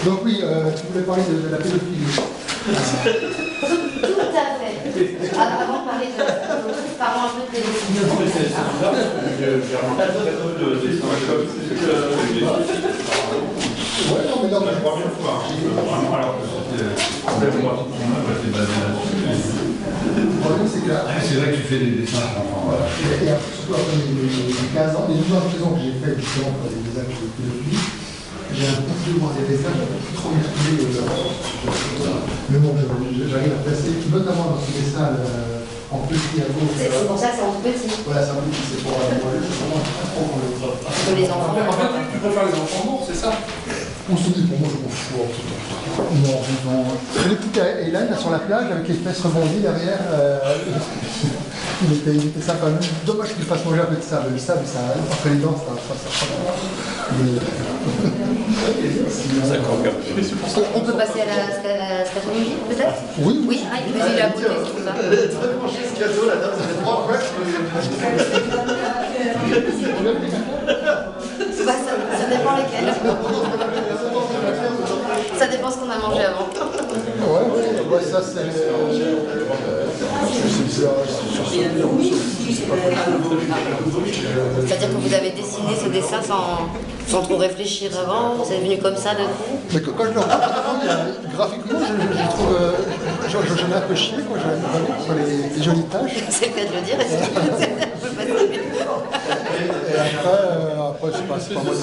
[SPEAKER 7] Donc oui, tu voulais parler de la pédophilie.
[SPEAKER 13] Tout à fait. Avant de parler de parlons un peu de pédophilie.
[SPEAKER 7] Ouais, non, mais non, mais
[SPEAKER 11] c'est là que tu fais des dessins.
[SPEAKER 7] et après, surtout après les 15 ans, les 12 ans de prison que j'ai fait justement pour des actes de pédophilie, j'ai un peu plus voir des dessins, j'ai trop maîtrisé mais bon, j'arrive à placer, notamment dans ce dessin en petit à gauche.
[SPEAKER 13] C'est pour ça que c'est en petit.
[SPEAKER 7] Voilà, c'est en petit, c'est pour justement pas trop qu'on le voit.
[SPEAKER 13] Que les enfants.
[SPEAKER 7] En fait, tu préfères les enfants morts, c'est ça? On se dit, pour moi, je m'en fous. Non, vivant. Le petit Hélène, là, sur la plage, avec les fesses rebondies derrière, il était sympa. Dommage qu'il fasse manger un peu de sable. Le sable, ça, entre les dents, ça.
[SPEAKER 13] On peut passer à la scatologie, peut-être?
[SPEAKER 7] Oui.
[SPEAKER 13] Oui, ah, il faisait la beauté, c'est pour ça.
[SPEAKER 7] Elle est très branchée ce cadeau, la dame, ça fait 3 fois.
[SPEAKER 13] Bah, ça dépend lesquels. Ça dépend ce qu'on a mangé avant.
[SPEAKER 7] Ouais, ça c'est.
[SPEAKER 13] C'est-à-dire que vous avez dessiné ce dessin sans trop réfléchir avant, c'est venu comme ça de...
[SPEAKER 7] Mais quand je le regarde, graphiquement, je trouve... j'en ai un peu chié, quoi, sur les jolies tâches.
[SPEAKER 13] C'est le cas de le dire.
[SPEAKER 7] Et après c'est pas moi de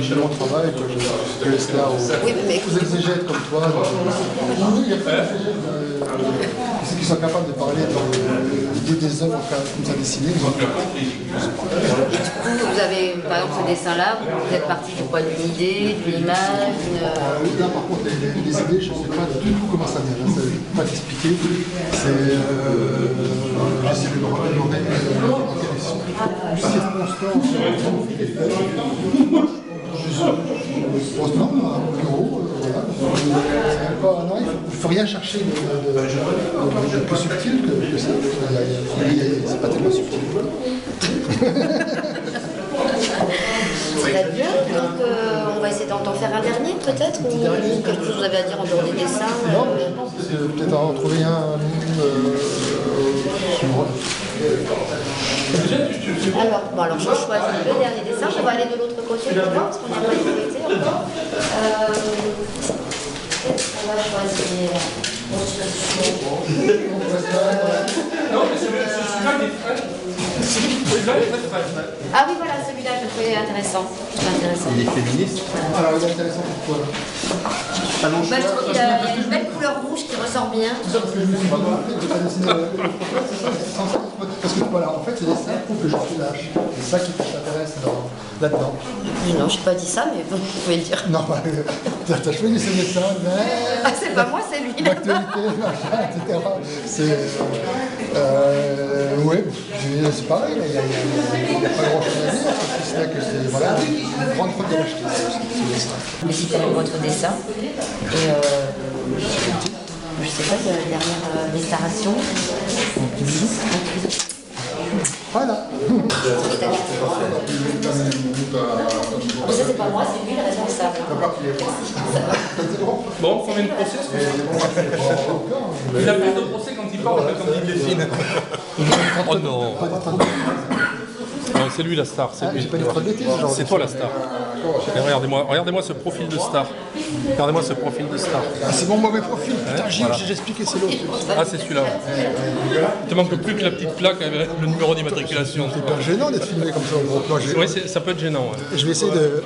[SPEAKER 7] juger mon travail, quoi. Je laisse là aux exégètes comme toi. Il y a plein d'exégètes qui sont capables de parler des œuvres comme ça dessinées.
[SPEAKER 13] Vous avez, par exemple, ce dessin-là, vous êtes parti du point d'une idée, d'une image,
[SPEAKER 7] Là, par contre, les idées, je ne sais pas du tout comment ça vient. Là, ça ne peut pas t'expliquer. C'est... j'essaie de le regarder du circonstance constant, un bureau, voilà. Non, il ne faut rien chercher de plus subtil que ça. C'est pas tellement subtil.
[SPEAKER 13] Très bien, donc on va essayer d'en faire un dernier peut-être, ou quelque chose vous avez à dire en dehors des dessins
[SPEAKER 7] Non, peut-être en trouver un...
[SPEAKER 13] Alors je choisis le dernier dessin, je vais aller de l'autre côté parce qu'on n'a pas été encore. On va choisir...
[SPEAKER 20] Non, mais celui-là,
[SPEAKER 13] Ah oui, voilà, celui-là, je le trouvais intéressant.
[SPEAKER 7] Il est féministe. Alors, il est intéressant pourquoi?
[SPEAKER 13] Je trouve qu'il y a une belle couleur rouge qui ressort bien.
[SPEAKER 7] Parce que voilà, en fait, c'est des dessins que je suis lâche. C'est ça qui t'intéresse là-dedans.
[SPEAKER 13] Non, je n'ai pas dit ça, mais vous pouvez le dire.
[SPEAKER 7] Non, t'as choisi ce dessin, mais...
[SPEAKER 13] Ah, c'est pas moi, c'est lui.
[SPEAKER 7] L'actualité, machin, etc. C'est... oui, c'est pareil, il n'y a pas grand-chose à dire, parce que c'est que c'est voilà, une grande faute de l'acheter, ce dessin.
[SPEAKER 13] Mais c'était votre dessin. Et je sais pas, il y a la dernière déclaration.
[SPEAKER 7] Voilà.
[SPEAKER 13] Ça, c'est pas moi, c'est lui le responsable.
[SPEAKER 20] Bon, combien de procès? Il a plus de procès quand il parle que quand il dessine. Oh non. Non, c'est lui la star, c'est lui. C'est toi la star. Et regardez-moi ce profil de star. Regardez-moi ce profil de star.
[SPEAKER 7] C'est mon mauvais profil. Putain, j'ai expliqué, c'est l'autre.
[SPEAKER 20] Ah, c'est celui-là. Il te manque plus que la petite plaque avec le numéro d'immatriculation.
[SPEAKER 7] C'est pas gênant d'être filmé comme ça au gros plan.
[SPEAKER 20] Oui, ça peut être gênant. Ouais.
[SPEAKER 7] Je vais essayer de...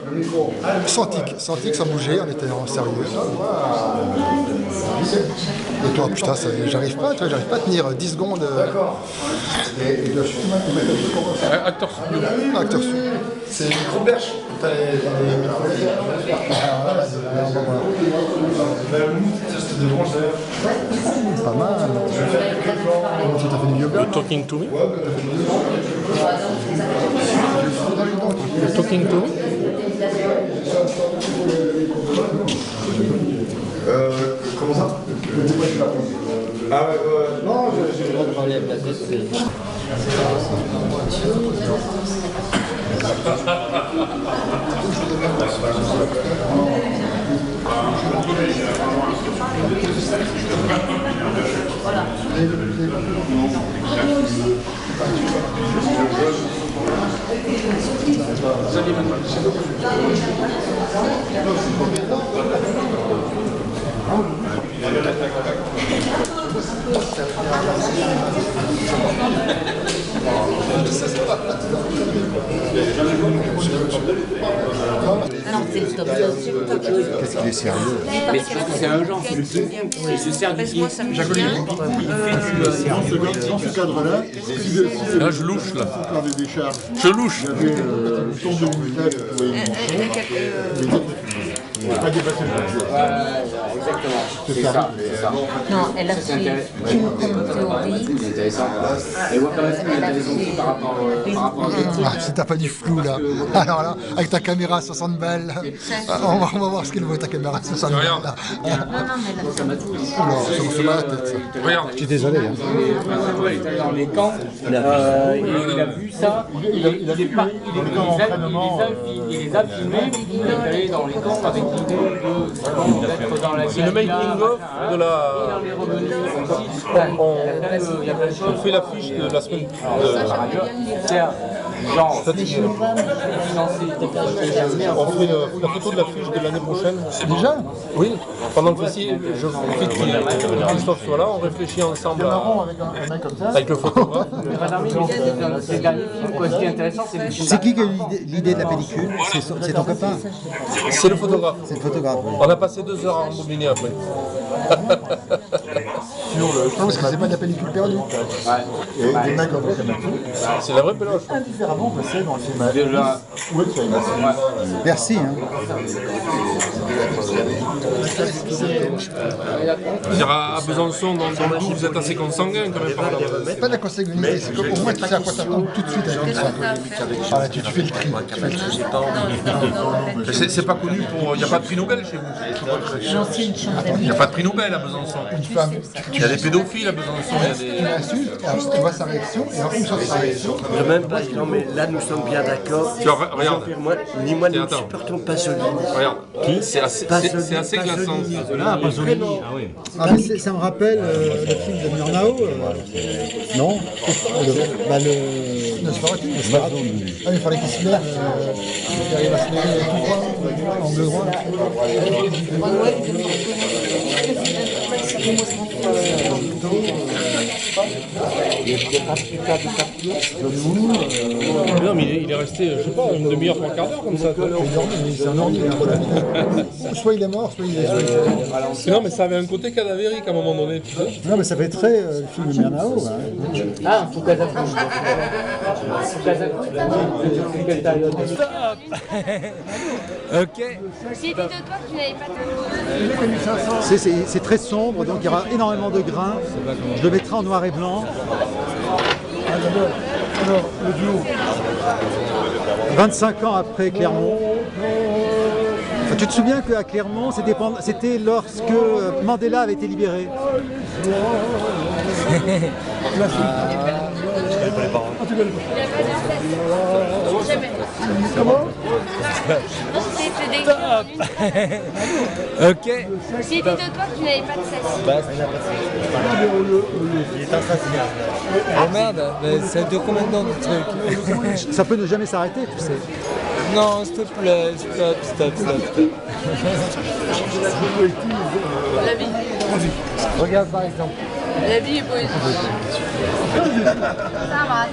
[SPEAKER 7] sans tic, sans bouger, en étant sérieux. Et toi, putain, j'arrive pas à tenir 10 secondes. D'accord.
[SPEAKER 20] Acteur studio.
[SPEAKER 7] Acteur studio. C'est Microberge. Pas mal. Comment tu t'as fait du yoga?
[SPEAKER 20] You're talking to me? You're talking to me?
[SPEAKER 9] Comment ça? Ah ouais, non, j'ai le droit de parler avec la tête.
[SPEAKER 7] Qu'est-ce qu'il est sérieux?
[SPEAKER 5] Mais c'est parce que c'est un genre. Il se sert du film.
[SPEAKER 7] Dans ce cadre-là,
[SPEAKER 20] là je louche là. Je louche.
[SPEAKER 13] Pas dépasser le exactement. C'est ça. Non, elle a fait une théorie.
[SPEAKER 5] C'est intéressant. Et voir quand même elle a raison par rapport
[SPEAKER 7] si t'as pas du flou là. Alors là, avec ta caméra à 60 balles, on va voir ce qu'il vaut ta caméra à 60 balles.
[SPEAKER 5] Non, mais ça m'a tout.
[SPEAKER 7] Ça m'a la tête ça.
[SPEAKER 20] Regarde.
[SPEAKER 7] Je suis désolé.
[SPEAKER 5] Il était dans les camps, il a vu ça, il les a filmés, il est allé dans les camps avec
[SPEAKER 20] C'est le making of de la... On fait l'affiche de la semaine... On fait la photo de l'affiche de l'année prochaine.
[SPEAKER 12] Déjà?
[SPEAKER 20] Oui, pendant le festival, je profite que Christophe soit là, on réfléchit ensemble avec le photographe.
[SPEAKER 12] C'est qui a eu l'idée de la pellicule? C'est ton copain?
[SPEAKER 20] C'est le photographe.
[SPEAKER 12] C'est le photographe, oui.
[SPEAKER 20] On a passé 2 heures à embobiner après.
[SPEAKER 7] Parce que c'est pas de la pellicule perdue. Et des mecs comme ça.
[SPEAKER 20] C'est la vraie peloche.
[SPEAKER 7] Indifféremment passé dans le film. Où est-ce qu'il y a une
[SPEAKER 12] Merci.
[SPEAKER 20] À Besançon, dans le Doubs, vous êtes assez consanguin quand même.
[SPEAKER 7] C'est pas de la consanguinité, c'est qu'au moins tu sais à quoi t'attendre tout de suite avec ça. Tu fais le tri.
[SPEAKER 20] C'est pas connu pour... Il n'y a pas de prix Nobel chez vous. Il n'y a pas de prix Nobel à Besançon. Il y a des pédophiles à Besançon.
[SPEAKER 7] Tu l'insultes, et après tu vois sa réaction, et en fonction de sa réaction...
[SPEAKER 8] Même pas, non mais là nous sommes bien d'accord.
[SPEAKER 20] Regarde.
[SPEAKER 8] Ni moi ni ne supportons Pasolini.
[SPEAKER 20] Regarde, c'est assez glaçant.
[SPEAKER 12] Ah, Pasolini, ah oui. Ah, mais ça me rappelle le film de Murnau. Non, le Nosferatu. Ah, il fallait qu'il se lève, il arrive à se lever tout droit, angle droit.
[SPEAKER 20] Non, mais il est resté, je sais pas, une demi-heure, 3 quarts d'heure comme ça.
[SPEAKER 7] C'est un ordi. Soit il est mort, soit il est...
[SPEAKER 20] Non, mais ça avait un côté cadavérique à un moment donné, tu sais.
[SPEAKER 12] Non, mais ça fait très le film de Murnau.
[SPEAKER 4] Ah, faut qu'elle
[SPEAKER 12] Ok.
[SPEAKER 19] J'ai dit de toi que tu n'avais pas
[SPEAKER 12] C'est très sombre, donc il y aura énormément de grains. Je le mettrai en noir et blanc.
[SPEAKER 7] Alors, le duo.
[SPEAKER 12] 25 ans après Clermont. Enfin, tu te souviens qu'à Clermont, c'était lorsque Mandela avait été libéré.
[SPEAKER 7] Comment?
[SPEAKER 12] Ok.
[SPEAKER 19] J'ai dit de toi que tu n'avais pas de sexe.
[SPEAKER 12] Il est infatigable. Oh merde, ça dure combien de temps de truc? Ça peut ne jamais s'arrêter, tu sais. Non, s'il te plaît, stop.
[SPEAKER 19] La vie.
[SPEAKER 12] Regarde par exemple.
[SPEAKER 19] La vie est poétique. Ça va.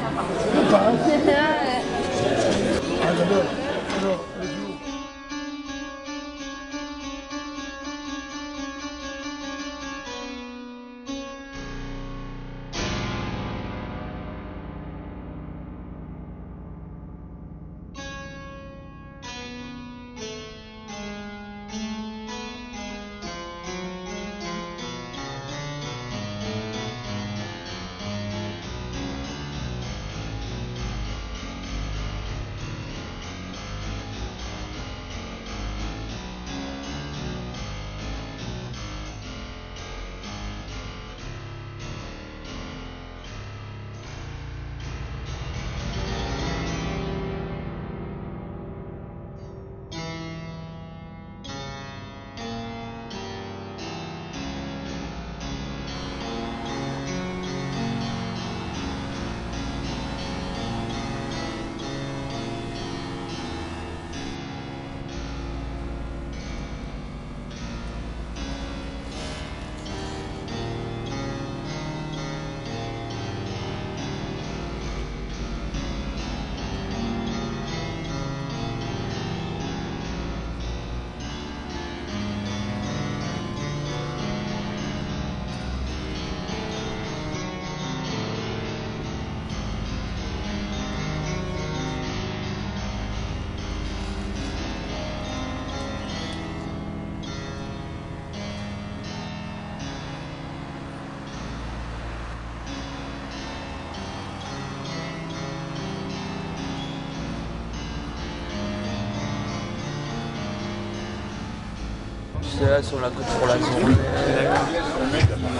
[SPEAKER 21] C'est là sur la côte pour la journée.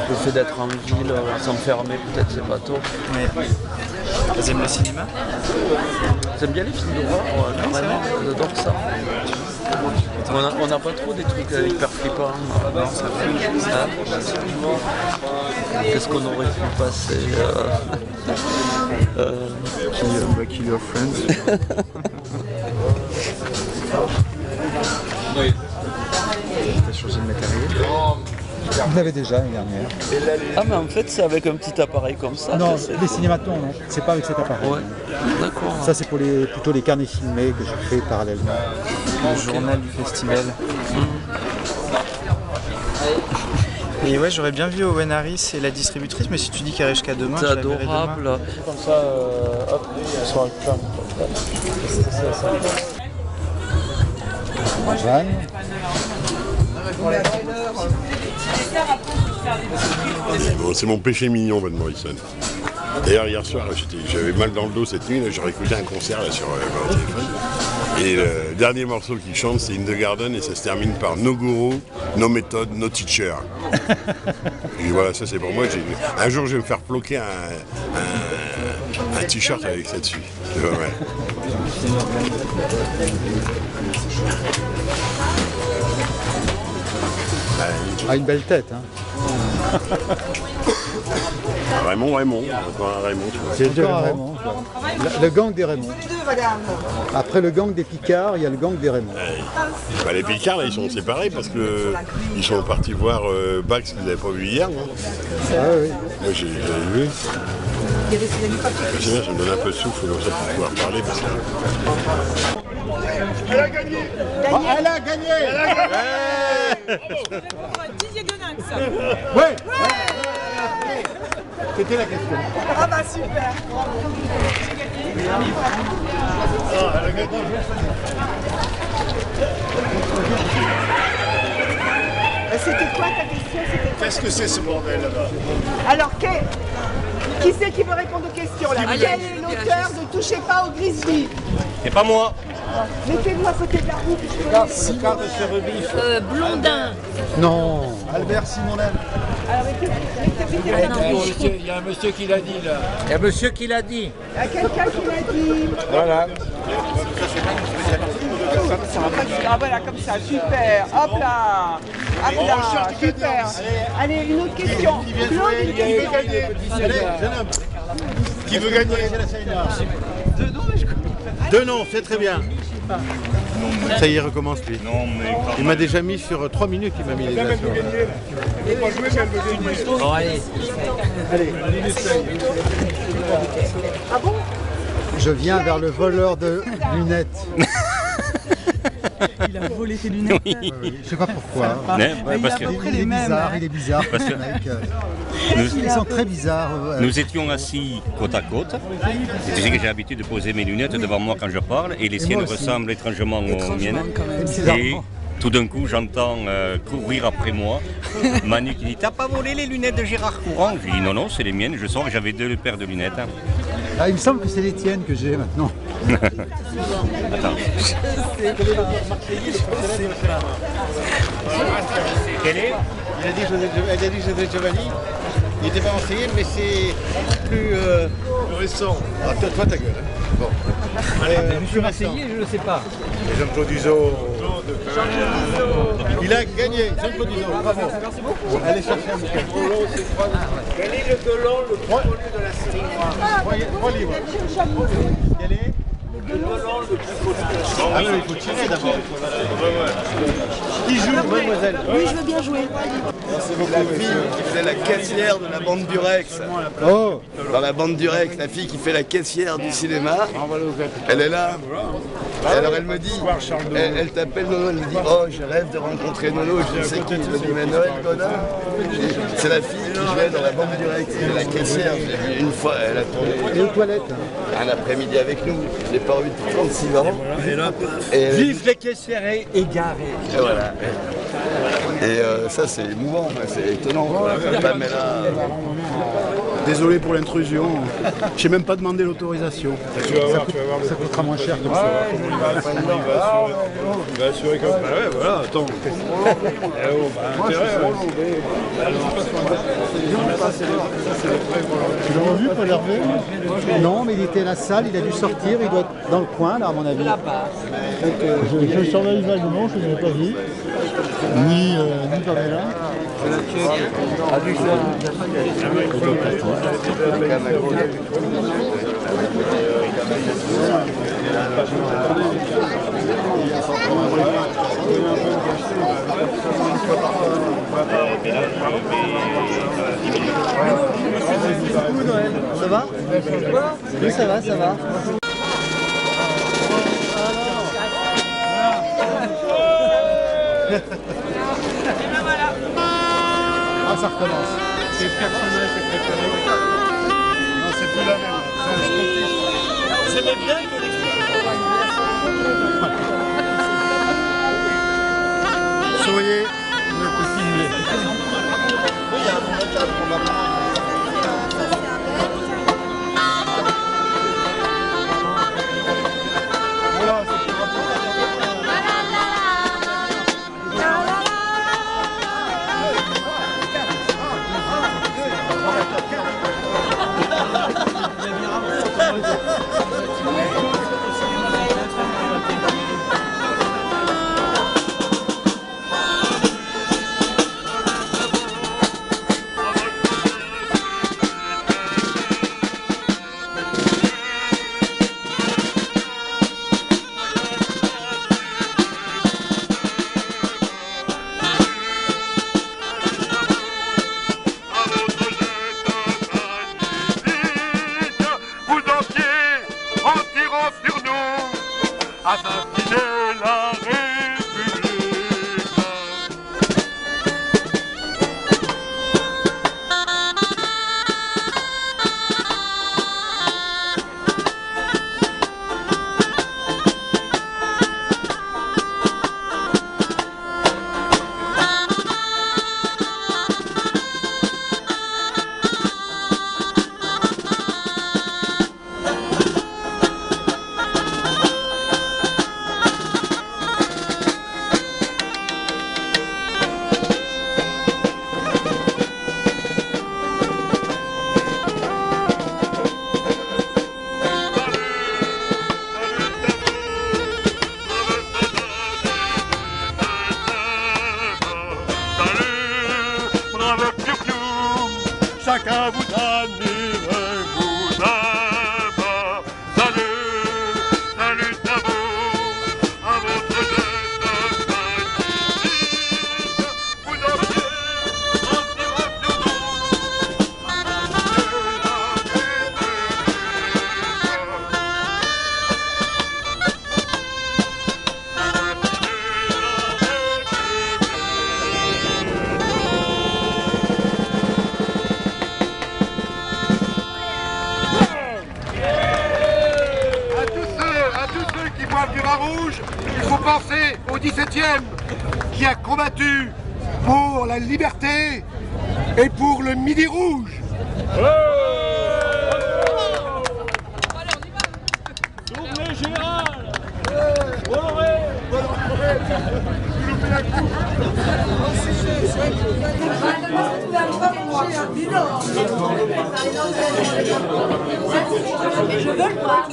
[SPEAKER 21] Le fait d'être en ville, s'enfermer, peut-être c'est pas tôt.
[SPEAKER 22] Vous aimez le cinéma?
[SPEAKER 21] J'aime bien les films d'horreur, carrément, j'adore ça. On n'a pas trop des trucs hyper flippants. Non, ça va. Qu'est-ce qu'on aurait pu passer
[SPEAKER 17] Kill Your Friends. T'as changé de matériel?
[SPEAKER 12] Vous l'avez déjà l'année dernière.
[SPEAKER 21] Ah mais en fait c'est avec un petit appareil comme ça.
[SPEAKER 12] Non, les cinématons, non. C'est pas avec cet appareil.
[SPEAKER 21] Ouais, d'accord.
[SPEAKER 12] Ça c'est pour plutôt les carnets filmés que je fais parallèlement.
[SPEAKER 17] Le journal du festival. Et ouais, j'aurais bien vu Owen Harris et la distributrice, mais si tu dis qu'elle arrive jusqu'à demain,
[SPEAKER 21] c'est
[SPEAKER 17] je la verrai
[SPEAKER 21] adorable.
[SPEAKER 17] demain.
[SPEAKER 21] Comme ça, hop, sur le plan.
[SPEAKER 12] Jeanne.
[SPEAKER 10] C'est mon péché mignon, Van Morrison. D'ailleurs, hier soir, j'avais mal dans le dos cette nuit, j'ai écouté un concert là, sur mon téléphone. Et le dernier morceau qu'il chante, c'est In the Garden, et ça se termine par No Guru, No Method, No Teacher. Et voilà, ça c'est pour moi. Un jour, je vais me faire bloquer un t-shirt avec ça dessus. C'est pas mal.
[SPEAKER 12] Ah, une belle tête, hein.
[SPEAKER 10] Raymond, encore un Raymond, tu vois.
[SPEAKER 12] C'est encore un Raymond. Le gang des Raymond. Après le gang des Picards, il y a le gang des Raymond.
[SPEAKER 10] Bah, les Picards, là, ils sont séparés parce qu'ils sont partis voir Bax qu'ils n'avaient pas vu hier. Non,
[SPEAKER 12] ah oui.
[SPEAKER 10] Moi, j'ai vu. C'est bien, ça me donne un peu de souffle comme ça pour pouvoir parler. Parce que...
[SPEAKER 15] Elle a gagné. Elle a gagné. Elle a gagné.
[SPEAKER 23] Didier Gueninx.
[SPEAKER 15] Ouais. C'était la question.
[SPEAKER 23] Ah bah super.
[SPEAKER 15] Elle a gagné.
[SPEAKER 23] C'était quoi ta question?
[SPEAKER 15] Qu'est-ce que c'est ce bordel là-bas?
[SPEAKER 23] Alors, qui c'est qui veut répondre aux questions là? Quel est l'auteur de Touchez pas au Grizzly?
[SPEAKER 24] C'est pas moi.
[SPEAKER 23] Mettez-vous à côté de la roue.
[SPEAKER 15] Simon de Cherebif.
[SPEAKER 2] Blondin.
[SPEAKER 12] Non.
[SPEAKER 15] Albert Simonin.
[SPEAKER 23] Alors,
[SPEAKER 15] il y a un monsieur qui l'a dit là.
[SPEAKER 24] Il y a un monsieur qui l'a dit.
[SPEAKER 23] Il y a quelqu'un qui l'a dit.
[SPEAKER 15] Voilà.
[SPEAKER 23] Ah voilà, comme ça, super. Hop là. Hop là, super. Allez, une autre question. Claude, une question.
[SPEAKER 15] Qui veut gagner? Deux noms, c'est très bien. Ça y est, recommence lui. Il m'a déjà mis sur 3 minutes, il m'a mis déjà sur...
[SPEAKER 24] Bon, allez.
[SPEAKER 23] Ah bon?
[SPEAKER 12] Je viens vers le voleur de lunettes.
[SPEAKER 4] Il a volé tes lunettes.
[SPEAKER 12] Oui. Je sais pas pourquoi.
[SPEAKER 4] Parce que
[SPEAKER 12] il est bizarre.
[SPEAKER 20] Parce que
[SPEAKER 12] ils sont très bizarres.
[SPEAKER 20] Nous étions assis côte à côte. Tu sais que j'ai l'habitude de poser mes lunettes devant moi quand je parle et les siennes ressemblent étrangement aux miennes. Et tout d'un coup, j'entends courir après moi Manu qui dit « T'as pas volé les lunettes de Gérard Courant ?» Je dis « Non, non, c'est les miennes. Je sors et j'avais 2 paires de lunettes. »
[SPEAKER 12] Ah, il me semble que c'est les tiennes que j'ai maintenant.
[SPEAKER 20] Attends.
[SPEAKER 15] Quel est? Elle a dit José Giovanni. Il n'était pas renseigné, mais c'est plus récent. Ah, toi ta gueule. Hein. Bon. Allez,
[SPEAKER 4] je suis renseigné, je ne sais pas.
[SPEAKER 15] Et Jean-Claude Uzo. Il a gagné, Jean-Claude Uzo. Bravo.
[SPEAKER 23] Merci beaucoup.
[SPEAKER 15] Allez chercher un bouquin.
[SPEAKER 23] Quel est le Delon le plus connu de la série?
[SPEAKER 15] 3 livres. Quel est?
[SPEAKER 23] Le Delon le plus connu de la série.
[SPEAKER 15] Ah oui, il faut tirer d'abord. Qui joue, mademoiselle?
[SPEAKER 23] Oui, je veux bien jouer.
[SPEAKER 6] C'est la fille qui faisait la caissière de la bande du Rex.
[SPEAKER 12] Oh.
[SPEAKER 6] Dans la bande du Rex, la fille qui fait la caissière du cinéma, elle est là. Et alors elle me dit, elle t'appelle Nono, elle me dit « Oh, je rêve de rencontrer Nono ». Je dis « C'est qui ?» Elle me dit « Mais Noël Godin ». C'est la fille qui jouait dans la bande du Rex, elle est la caissière. Je l'ai vue une fois, elle a tourné
[SPEAKER 12] aux toilettes
[SPEAKER 6] un après-midi avec nous. Je l'ai pas revue depuis 36 ans.
[SPEAKER 3] Vive les caissières égarées.
[SPEAKER 6] Et voilà. Et ça c'est émouvant, c'est étonnant. Pamela.
[SPEAKER 17] Désolé pour l'intrusion. J'ai même pas demandé l'autorisation.
[SPEAKER 12] Ça coûtera moins cher comme ça.
[SPEAKER 15] Il va assurer comme ça. Ouais, voilà, attends.
[SPEAKER 7] Tu l'as revu, Paul Hervé?
[SPEAKER 12] Non, mais il était à la salle, il a dû sortir, il doit être dans le coin, là, à mon avis.
[SPEAKER 7] Je le surveille vaguement, je ne l'ai pas vu. Ni Pamela.
[SPEAKER 4] Ça va? Oui, ça va, ça va.
[SPEAKER 12] Ah, ça recommence.
[SPEAKER 15] C'est le personnage préféré. Non, c'est plus la même.
[SPEAKER 3] J'aimais bien que
[SPEAKER 7] Soyez le petit.
[SPEAKER 1] Chacun vous admire, vous aime. Salut, salut à vous, à votre geste magnifique. Vous aviez un petit sur du vin rouge, il faut penser au 17e qui a combattu pour la liberté et pour le Midi Rouge.
[SPEAKER 15] Tournez général. Bolloré.
[SPEAKER 19] Je veux le voir.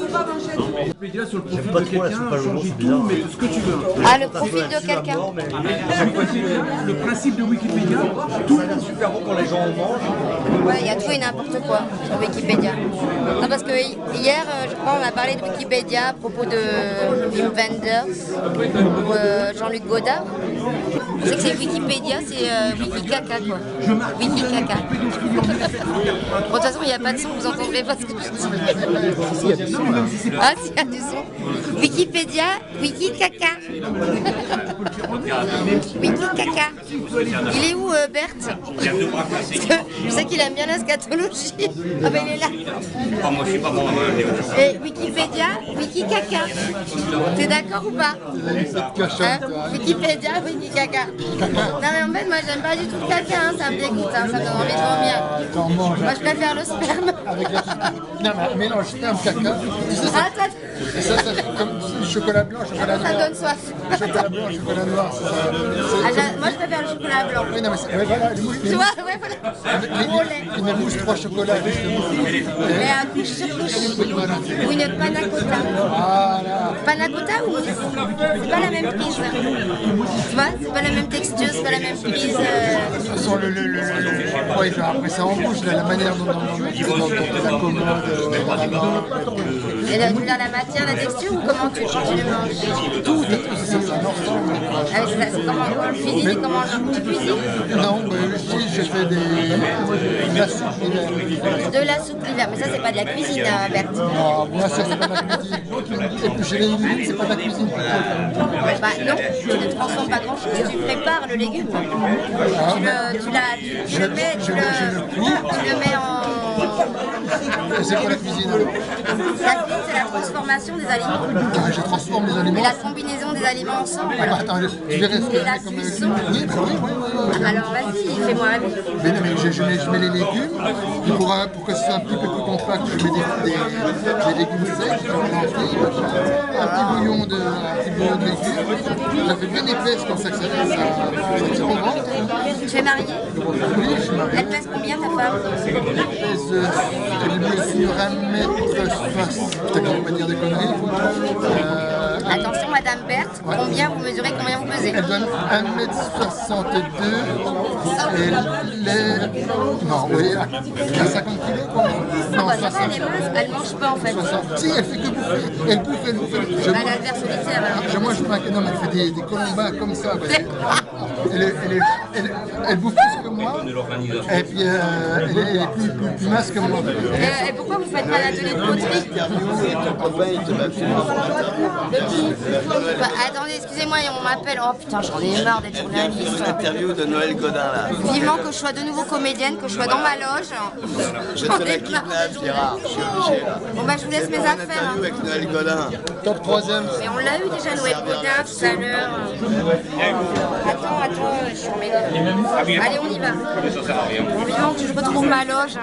[SPEAKER 4] Wikipédia sur le profil de quelqu'un, changer tout, mais ce que tu veux.
[SPEAKER 19] Ah, le profil de quelqu'un.
[SPEAKER 4] Le principe de Wikipédia, tout est super bon quand les gens en mangent.
[SPEAKER 19] Ouais, il y a tout et n'importe quoi sur Wikipédia. Non, parce que hier, je crois, on a parlé de Wikipédia à propos de Wim Wenders ou Jean-Luc Godard. Vous savez que c'est Wikipédia, c'est Wikikaca, quoi. Wikikaca. Bon, de toute façon, il n'y a pas de son, vous entendrez pas ce que je dis. Ah, si, il y a du son. Wikipédia, Wikikaca. Wikikaca. Il est où, Berthe? Parce que je sais qu'il aime bien la scatologie. Ah ben il est là.
[SPEAKER 1] Moi, je suis pas bon.
[SPEAKER 19] Et Wikipédia, Wikikaca. T'es d'accord ou pas? Hein? Wikipédia, Wikikaca. Non mais en fait, moi j'aime pas du tout le caca, hein. Ça me dégoûte, hein. Ça me donne envie de vomir. Moi je préfère le sperme.
[SPEAKER 7] Non mais mélange sperme caca.
[SPEAKER 19] Ah,
[SPEAKER 7] Et ça fait comme chocolat blanc, chocolat noir.
[SPEAKER 19] Ça me donne soif.
[SPEAKER 7] Chocolat blanc, chocolat noir, c'est ça.
[SPEAKER 19] Moi, je préfère le chocolat blanc.
[SPEAKER 7] Oui, non, mais voilà, les mousses.
[SPEAKER 19] Tu vois, ouais, voilà.
[SPEAKER 7] Une mousse 3 chocolats, justement.
[SPEAKER 19] Mais à couche sur couche. Ou une panna cotta.
[SPEAKER 7] Voilà.
[SPEAKER 19] Panna cotta ou mousse? C'est pas la même prise. Tu vois, c'est pas la même texture, c'est pas la même prise.
[SPEAKER 7] De toute façon, ouais, après ça en bouche, la manière dont la commode.
[SPEAKER 19] Et là, tu veux dire la matière, la texture ou comment tu le manges?
[SPEAKER 7] Tout, c'est un ensemble.
[SPEAKER 19] Ah, c'est comment on le cuisine et comment tu cuisines?
[SPEAKER 7] Non, si je fais de la soupe l'hiver.
[SPEAKER 19] De la soupe l'hiver, mais ça c'est pas de la cuisine, Berthe.
[SPEAKER 7] Non, bien sûr, c'est pas de la cuisine. Éplucher les légumes, c'est pas de la cuisine.
[SPEAKER 19] Bah non, tu ne transformes pas grand chose, tu prépares le légume. Tu le mets en...
[SPEAKER 7] C'est quoi la cuisine alors?
[SPEAKER 19] La cuisine, c'est la transformation des aliments.
[SPEAKER 7] Ah, je transforme les aliments.
[SPEAKER 19] Et la combinaison des aliments ensemble.
[SPEAKER 7] Ah, bah, attends, je verrai ce que
[SPEAKER 19] Et la
[SPEAKER 7] je fais
[SPEAKER 19] cuisson.
[SPEAKER 7] Oui, bah oui.
[SPEAKER 19] Alors vas-y, fais-moi la vie.
[SPEAKER 7] Mais non, mais je mets les légumes, et pour que ce soit un petit peu plus compact, je mets des légumes secs, un petit bouillon de légumes, je la fais bien épaisse comme ça que ça tire au ventre.
[SPEAKER 19] Tu es mariée?
[SPEAKER 7] Oui, je suis marié.
[SPEAKER 19] Elle pèse combien ta femme?
[SPEAKER 7] Elle mesure 1m60, je ne vais pas dire des conneries.
[SPEAKER 19] Attention Madame Berthe, combien vous mesurez, combien vous pesez?
[SPEAKER 7] Elle donne 1m62, elle est... Non, oui, à 50 kg quoi. Non,
[SPEAKER 19] bah, ça, elle est mince, elle mange pas en fait.
[SPEAKER 7] 60. Si, elle fait que bouffer. Elle bouffe.
[SPEAKER 19] Elle a le ver solitaire alors.
[SPEAKER 7] Je mange pas, non, mais elle fait des colombins comme ça. Elle bouffe plus que moi. Et puis elle est plus mince que moi.
[SPEAKER 19] Et pourquoi vous faites pas l'atelier de poterie? Bah, attendez, excusez-moi, on m'appelle. Oh putain, j'en ai marre d'être journaliste.
[SPEAKER 6] L'interview de Noël Godin là.
[SPEAKER 19] Vivement que je sois de nouveau comédienne, que je sois dans ma loge.
[SPEAKER 6] Je te la kidnappe, Gérard. Je suis obligé là.
[SPEAKER 19] Bon bah je vous laisse mes affaires.
[SPEAKER 6] Interview avec Noël Godin.
[SPEAKER 7] Top 3ème.
[SPEAKER 19] Mais on l'a eu déjà Noël Godin tout à l'heure. Attends, je suis en méga. Allez, on y va. Vivement que je retrouve ma loge.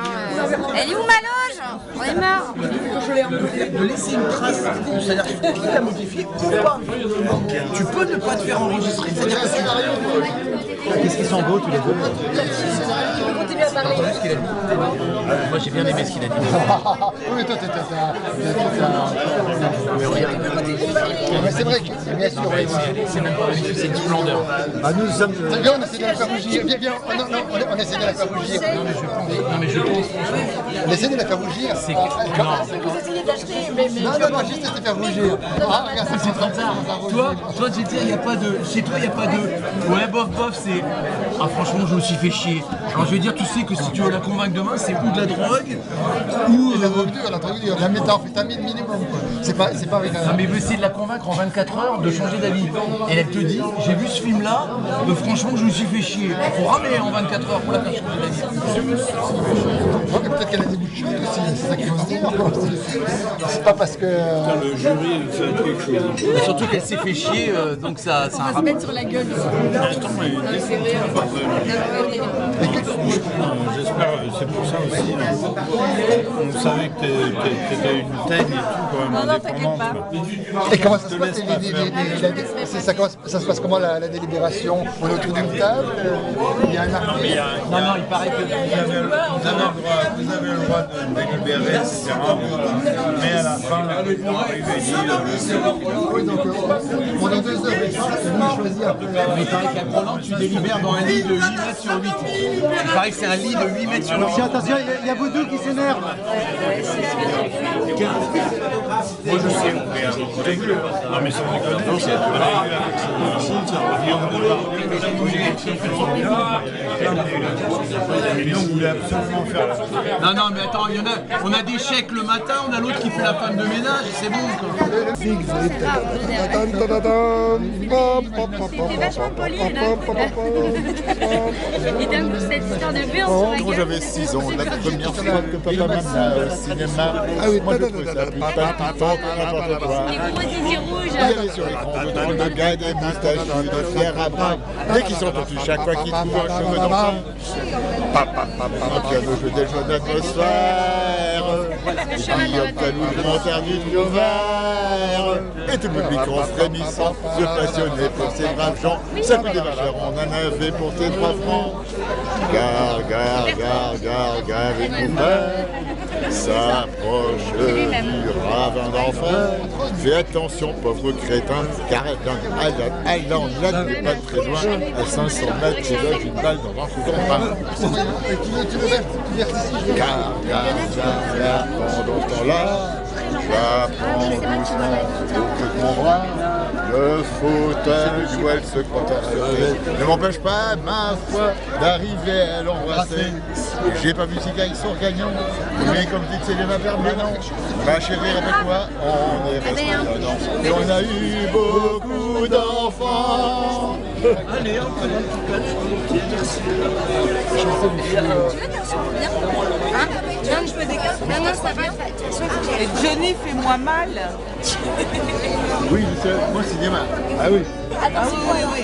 [SPEAKER 19] Elle est où ma loge? On est marre.
[SPEAKER 4] De laisser une trace, c'est-à-dire que tu peux la modifier ou pas. Tu peux ne pas te faire enregistrer, c'est-à-dire que
[SPEAKER 12] Qu'est-ce qu'ils sont beaux tous les deux?
[SPEAKER 19] Continue à parler.
[SPEAKER 4] moi j'ai bien aimé ce qu'il a dit.
[SPEAKER 7] Oui, mais toi, c'est vrai que bien sûr.
[SPEAKER 4] C'est même pas c'est une splendeur.
[SPEAKER 7] Ah, nous sommes. Viens, on essaie de la faire rougir. Viens, non, on essaie de la faire rougir.
[SPEAKER 4] Non mais je pense.
[SPEAKER 7] On essaie de la faire rougir.
[SPEAKER 4] C'est
[SPEAKER 19] Vous essayez d'acheter,
[SPEAKER 7] Non, juste de te faire rougir. Ah, regarde, c'est comme ça.
[SPEAKER 4] Toi, je vais te dire, il n'y a pas de. Chez toi, il n'y a pas de. Ouais, bof, c'est. Ah, franchement, je me suis fait chier. Alors, je vais dire, tu sais que si tu veux la convaincre demain, c'est ou de la drogue, ou.
[SPEAKER 7] La drogue dure, la méthamphétamine minimum. C'est pas avec un.
[SPEAKER 4] Non, mais il veut essayer de la convaincre en 24 heures de changer d'avis. Et elle te dit, j'ai vu ce film-là, franchement, je me suis fait chier. Il faut ramener en 24 heures pour la faire changer d'avis.
[SPEAKER 7] Peut-être qu'elle a des bouts de chute aussi, c'est ça qu'il faut se dire. C'est pas parce que.
[SPEAKER 17] Le jury fait quelque chose.
[SPEAKER 4] Mais surtout qu'elle s'est fait chier, donc ça
[SPEAKER 19] On va se mettre sur la gueule. C'est vrai.
[SPEAKER 17] J'espère, c'est pour ça aussi. On savait que t'étais une teigne et tout, quand même, indépendante.
[SPEAKER 7] Et comment ça se passe ça se passe comment la délibération? On est autour d'une table? Il y a un arbitre?
[SPEAKER 4] Non, il paraît que
[SPEAKER 17] vous avez le droit de délibérer, etc. Mais à la fin, on arrive et dit...
[SPEAKER 7] Oui, donc pendant 2 heures, vous choisissez après.
[SPEAKER 4] il paraît qu'à Groland, tu délibères dans un lit de 8 mètres sur 8. Il paraît que c'est un lit de 8 mètres sur 8.
[SPEAKER 12] Attention, il y a Boudou qui s'énerve.
[SPEAKER 17] Moi je sais, on fait un collègue. Non mais sans déconner, non c'est on voulait absolument faire la...
[SPEAKER 4] Non, mais attends, on a des chèques le matin, on a l'autre qui fait la femme de ménage, c'est bon quoi.
[SPEAKER 19] C'était vachement poli, et donc cette histoire de beurre sur la gueule.
[SPEAKER 17] Moi j'avais 6 ans, la première fois que papa m'a mis au cinéma.
[SPEAKER 7] Ah oui,
[SPEAKER 17] moi je
[SPEAKER 7] trouvé ça plus palpitant que n'importe quoi. Il y avait sur l'écran dedans le gars des moustachus, des fiers à bras, dès qu'ils sont tendus, chaque fois qu'ils trouvent un cheveu d'enfant. Piano jeu des jeux d'atmosphère. Guillaume Calou, le grand air du vert. Et tout le public en frémissant, se passionner pour ces braves gens. Ça coûte des valeurs, on en avait pour ces 3 francs. Gare, et copain, s'approche du ravin d'enfer. Fais attention, pauvre crétin, car elle en là n'est pas très loin. À 500 mètres, tu loges une balle dans un foudron pain. Gare, pendant ce temps-là, j'apprends doucement au que de mon bras. Le fauteuil où elle se compte à sauter ne m'empêche pas, ma foi, d'arriver à l'embrasser. J'ai pas vu si gars, ils sont gagnants, mais comme dit c'est les permanents. Ma chérie, rappelle-toi, on est resté dedans. Et on a eu beaucoup d'enfants. Allez, on peut merci.
[SPEAKER 23] Je fais des gars. Non, ça va. Et Johnny, fais-moi mal.
[SPEAKER 7] Oui, moi cinéma. Ah oui.
[SPEAKER 23] Ah oui.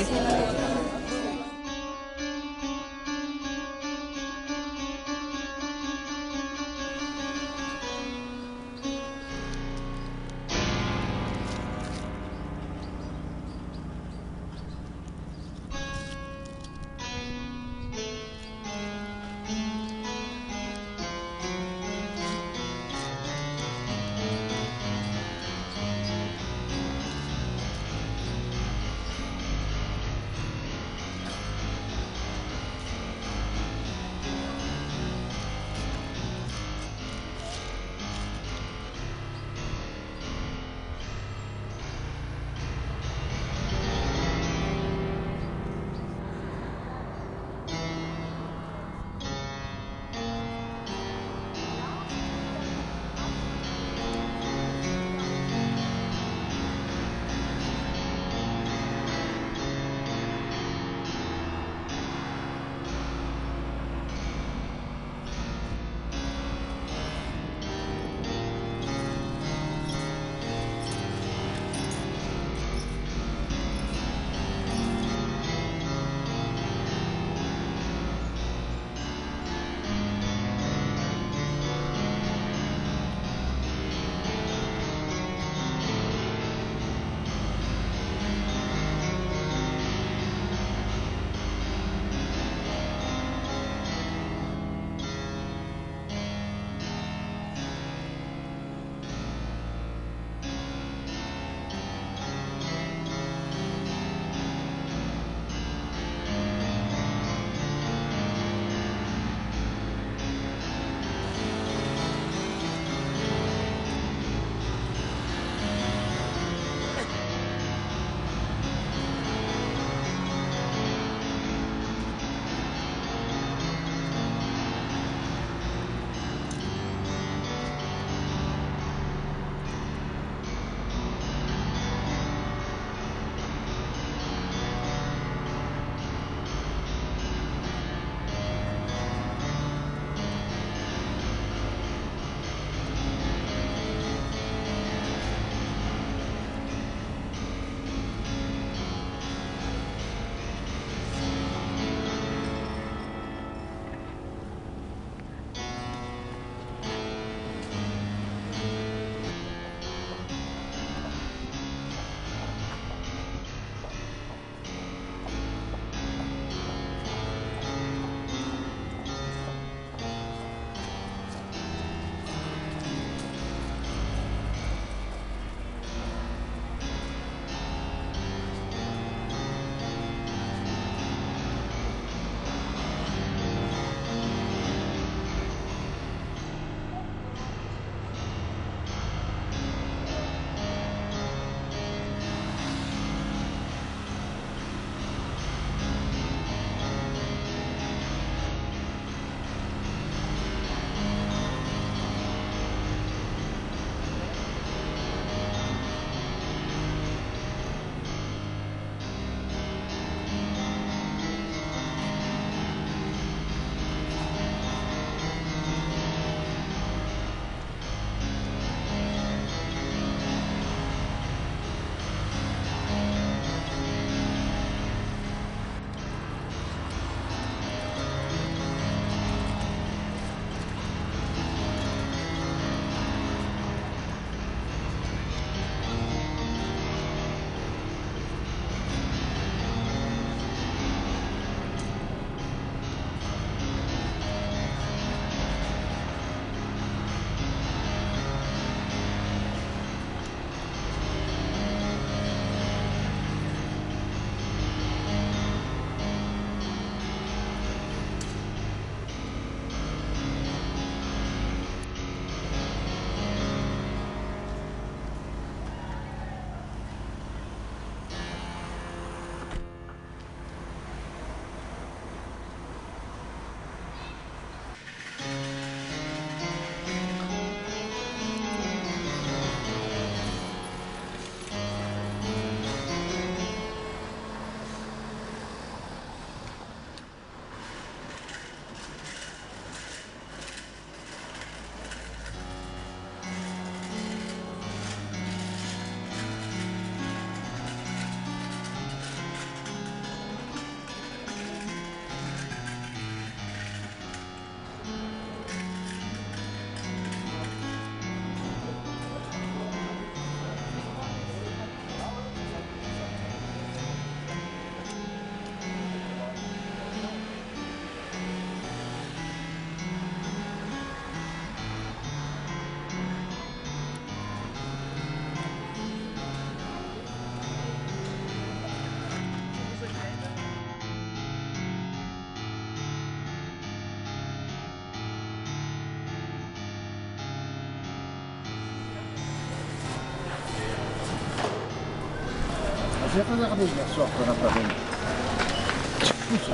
[SPEAKER 7] J'ai regardé hier soir ton appareil.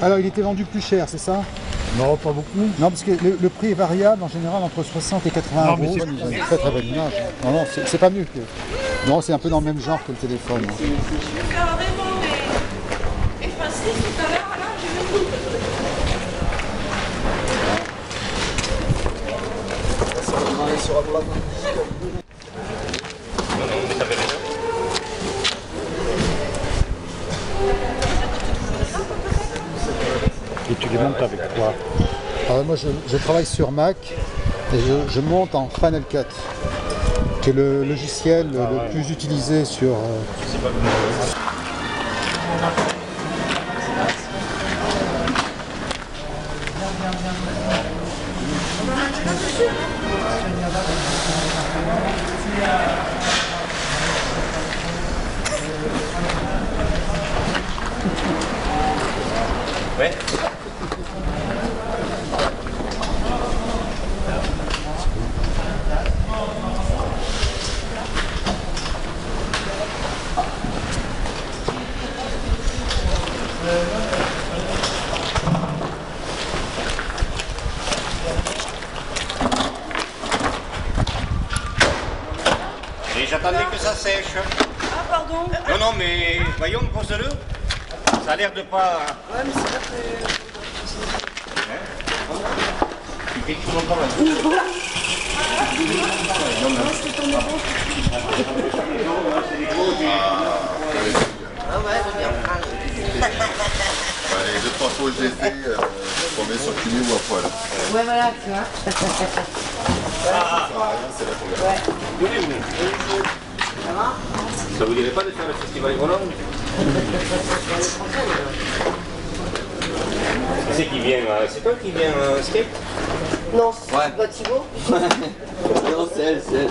[SPEAKER 12] Alors il était vendu plus cher, c'est ça?
[SPEAKER 7] Non, pas beaucoup.
[SPEAKER 12] Non, parce que le prix est variable en général entre 60 et 80
[SPEAKER 7] Non,
[SPEAKER 12] euros.
[SPEAKER 7] mais c'est une très très belle image.
[SPEAKER 12] Non, non, c'est pas mieux que... Non, c'est un peu dans le même genre que le téléphone. Hein.
[SPEAKER 23] Carrément, mais effacé tout à l'heure, là, j'ai vu tout.
[SPEAKER 7] Et tu les montes avec quoi?
[SPEAKER 12] Alors, moi je travaille sur Mac et je monte en Final Cut, qui est le logiciel le plus utilisé sur...
[SPEAKER 24] Ouais. Et j'attendais que ça sèche.
[SPEAKER 23] Ah, pardon.
[SPEAKER 24] Non, non, mais voyons, pose-le. Ça a l'air de pas...
[SPEAKER 23] Ouais, mais c'est pas très...
[SPEAKER 24] Tu fais tout longtemps là.
[SPEAKER 23] Ah ouais, je viens prendre.
[SPEAKER 10] Les 2-3 fois que j'ai fait, on met sur cumul ou à poil.
[SPEAKER 23] Ouais, voilà, tu vois.
[SPEAKER 10] C'est la première.
[SPEAKER 23] Ouais.
[SPEAKER 24] Ça va? Ça vous dirait pas de faire le festival Grenoble? C'est qui vient? C'est toi qui viens skate?
[SPEAKER 23] Non, c'est pas Thibaut.
[SPEAKER 21] Non, c'est elle, c'est elle.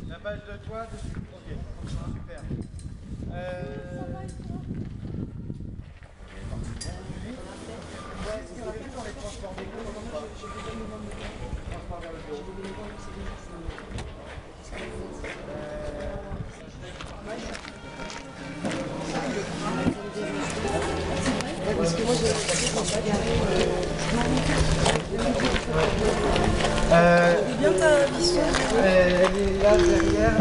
[SPEAKER 15] La base de toit dessus. Ok, super. Est-ce qu'on a fait dans les transports d'écho? Transport vers le bureau.
[SPEAKER 23] Parce que moi, j'ai bien ta vision.
[SPEAKER 15] Elle est là derrière,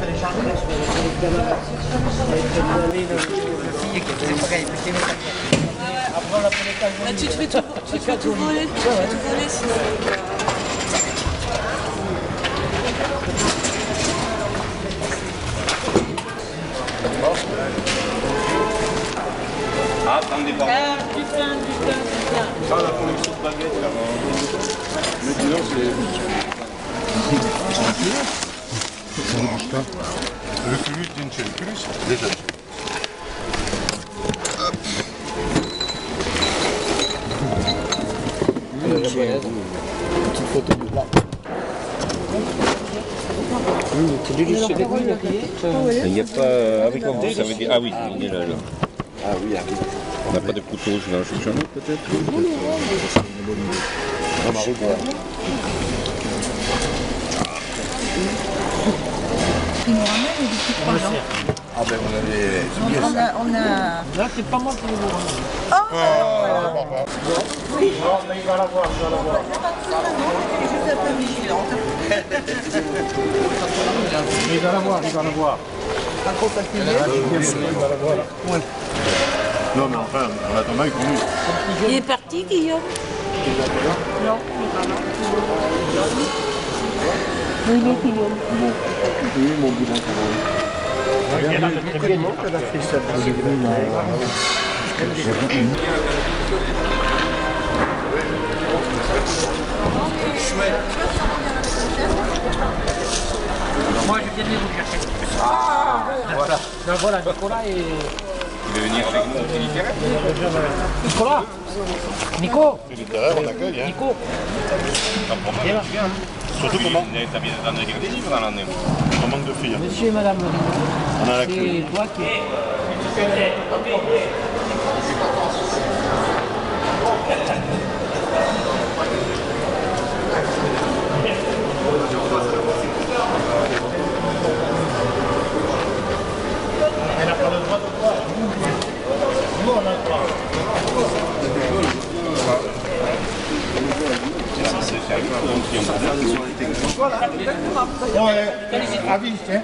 [SPEAKER 15] elle est chargée. Après on l'a fait les cases.
[SPEAKER 23] Là, tu te fais tout voler, sinon.
[SPEAKER 24] Ah, prendre des portes.
[SPEAKER 23] Putain.
[SPEAKER 24] Ça, on a fait une petite baguette là.
[SPEAKER 10] Le kilo, c'est... Ça ne bouge pas. Le culus d'une chez le culus, déjà.
[SPEAKER 21] Petite photo de là. C'est du lycée de il
[SPEAKER 24] n'y a pas... Avec un ça veut dire... Ah oui, il est là.
[SPEAKER 10] Ah oui,
[SPEAKER 24] on n'a pas de couteau, je l'en cherche un autre peut-être.
[SPEAKER 23] Il nous ramène et depuis 3 ans.
[SPEAKER 10] Ah ben vous avez... C'est bien ça.
[SPEAKER 23] On a...
[SPEAKER 15] Là, c'est pas moi qui vais vous ramener.
[SPEAKER 23] Oh
[SPEAKER 15] oui, mais il va l'avoir, il va l'avoir.
[SPEAKER 23] Je suis un peu vigilante.
[SPEAKER 15] Il va l'avoir, il va l'avoir.
[SPEAKER 23] Pas trop fatigué.
[SPEAKER 9] Non, mais enfin, en attendant, il conduit.
[SPEAKER 23] Il est parti, Guillaume? Non, il est pas là. Oui, il est Guillaume.
[SPEAKER 9] Oui, mon bilan.
[SPEAKER 8] Comment tu as fait ça?
[SPEAKER 2] Moi, je viens de vous chercher.
[SPEAKER 11] Voilà. Donc voilà, Nicolas et...
[SPEAKER 24] Il veut venir avec nous au littéraire.
[SPEAKER 11] Nicolas Nico
[SPEAKER 9] Littéraire, on accueille, hein.
[SPEAKER 11] Nico
[SPEAKER 24] Viens.
[SPEAKER 9] Surtout comment
[SPEAKER 24] T'as bien d'en écrire des livres dans l'année.
[SPEAKER 9] On manque de filles. Hein.
[SPEAKER 11] Monsieur et madame
[SPEAKER 9] On a la
[SPEAKER 11] c'est
[SPEAKER 9] queue.
[SPEAKER 11] toi qui...
[SPEAKER 23] Elle n'a pas le droit de croire. Nous, on a le droit. Bon, avis, hein.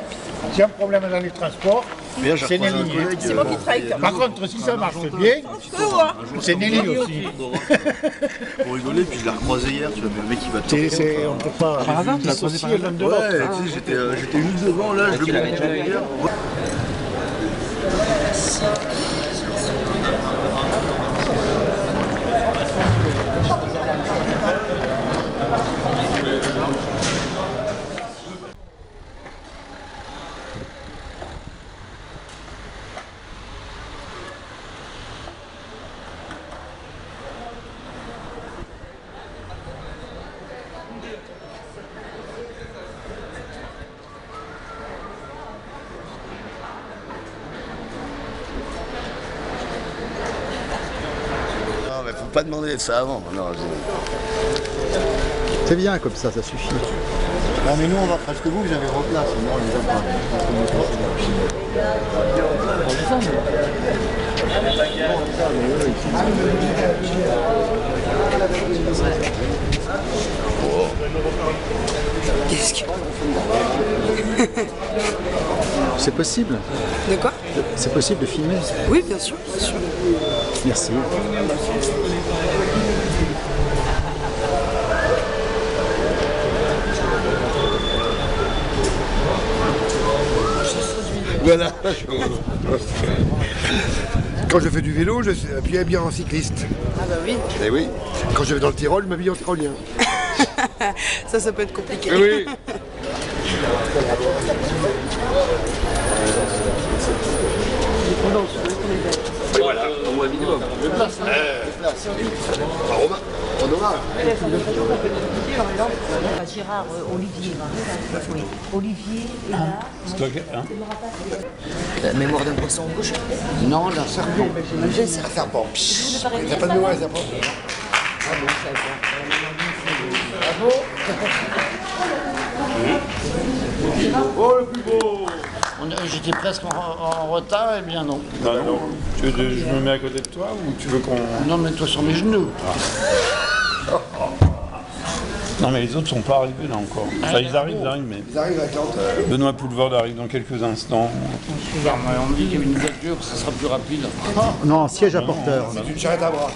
[SPEAKER 23] S'il y a un problème dans les transports, c'est Nelly. C'est moi qui traite. Par contre, si ça marche bien, c'est Nelly aussi.
[SPEAKER 6] Pour rigoler, puis je l'ai recroisé hier, tu vois, le mec qui va te
[SPEAKER 23] On peut pas dissocier l'un de l'autre.
[SPEAKER 6] Ouais, tu sais, j'étais une devant, là, je le montais hier. Non, mais faut pas demander ça avant. Non,
[SPEAKER 12] C'est bien comme ça suffit.
[SPEAKER 8] Non mais nous on va parce que vous avez vos places, sinon on les a pas.
[SPEAKER 12] C'est possible.
[SPEAKER 2] De quoi?
[SPEAKER 12] C'est possible de filmer.
[SPEAKER 2] Oui, bien sûr, bien sûr.
[SPEAKER 12] Merci.
[SPEAKER 1] Voilà. Quand je fais du vélo, je suis bien en cycliste.
[SPEAKER 2] Ah bah oui.
[SPEAKER 1] Eh oui. Quand je vais dans le Tyrol, je m'habille en tyrolien.
[SPEAKER 2] Ça peut être compliqué.
[SPEAKER 1] Eh oui.
[SPEAKER 6] voilà, au moins minimum. Romain,
[SPEAKER 13] Gérard Olivier. Oui. Olivier est là.
[SPEAKER 20] C'est toi qui... Hein
[SPEAKER 13] La mémoire d'un poisson rouge?
[SPEAKER 1] Non, d'un serpent. Un serpent. Il n'y a pas de mémoire, un serpent.
[SPEAKER 13] Ah bon, ça va.
[SPEAKER 1] Bravo. Oh, le plus beau.
[SPEAKER 8] J'étais presque en retard, et bien non.
[SPEAKER 17] Bah non. Tu veux que je me mets à côté de toi ou tu veux qu'on...
[SPEAKER 8] Non, mets-toi sur mes genoux.
[SPEAKER 17] Non mais les autres sont pas arrivés là encore. Enfin ils arrivent, mais...
[SPEAKER 1] Ils arrivent avec l'autre.
[SPEAKER 17] Benoît Poulvord arrive dans quelques instants.
[SPEAKER 8] On me dit qu'il y a une voiture, que ça sera plus rapide.
[SPEAKER 12] Non, siège à porteur.
[SPEAKER 1] C'est une charrette à bras.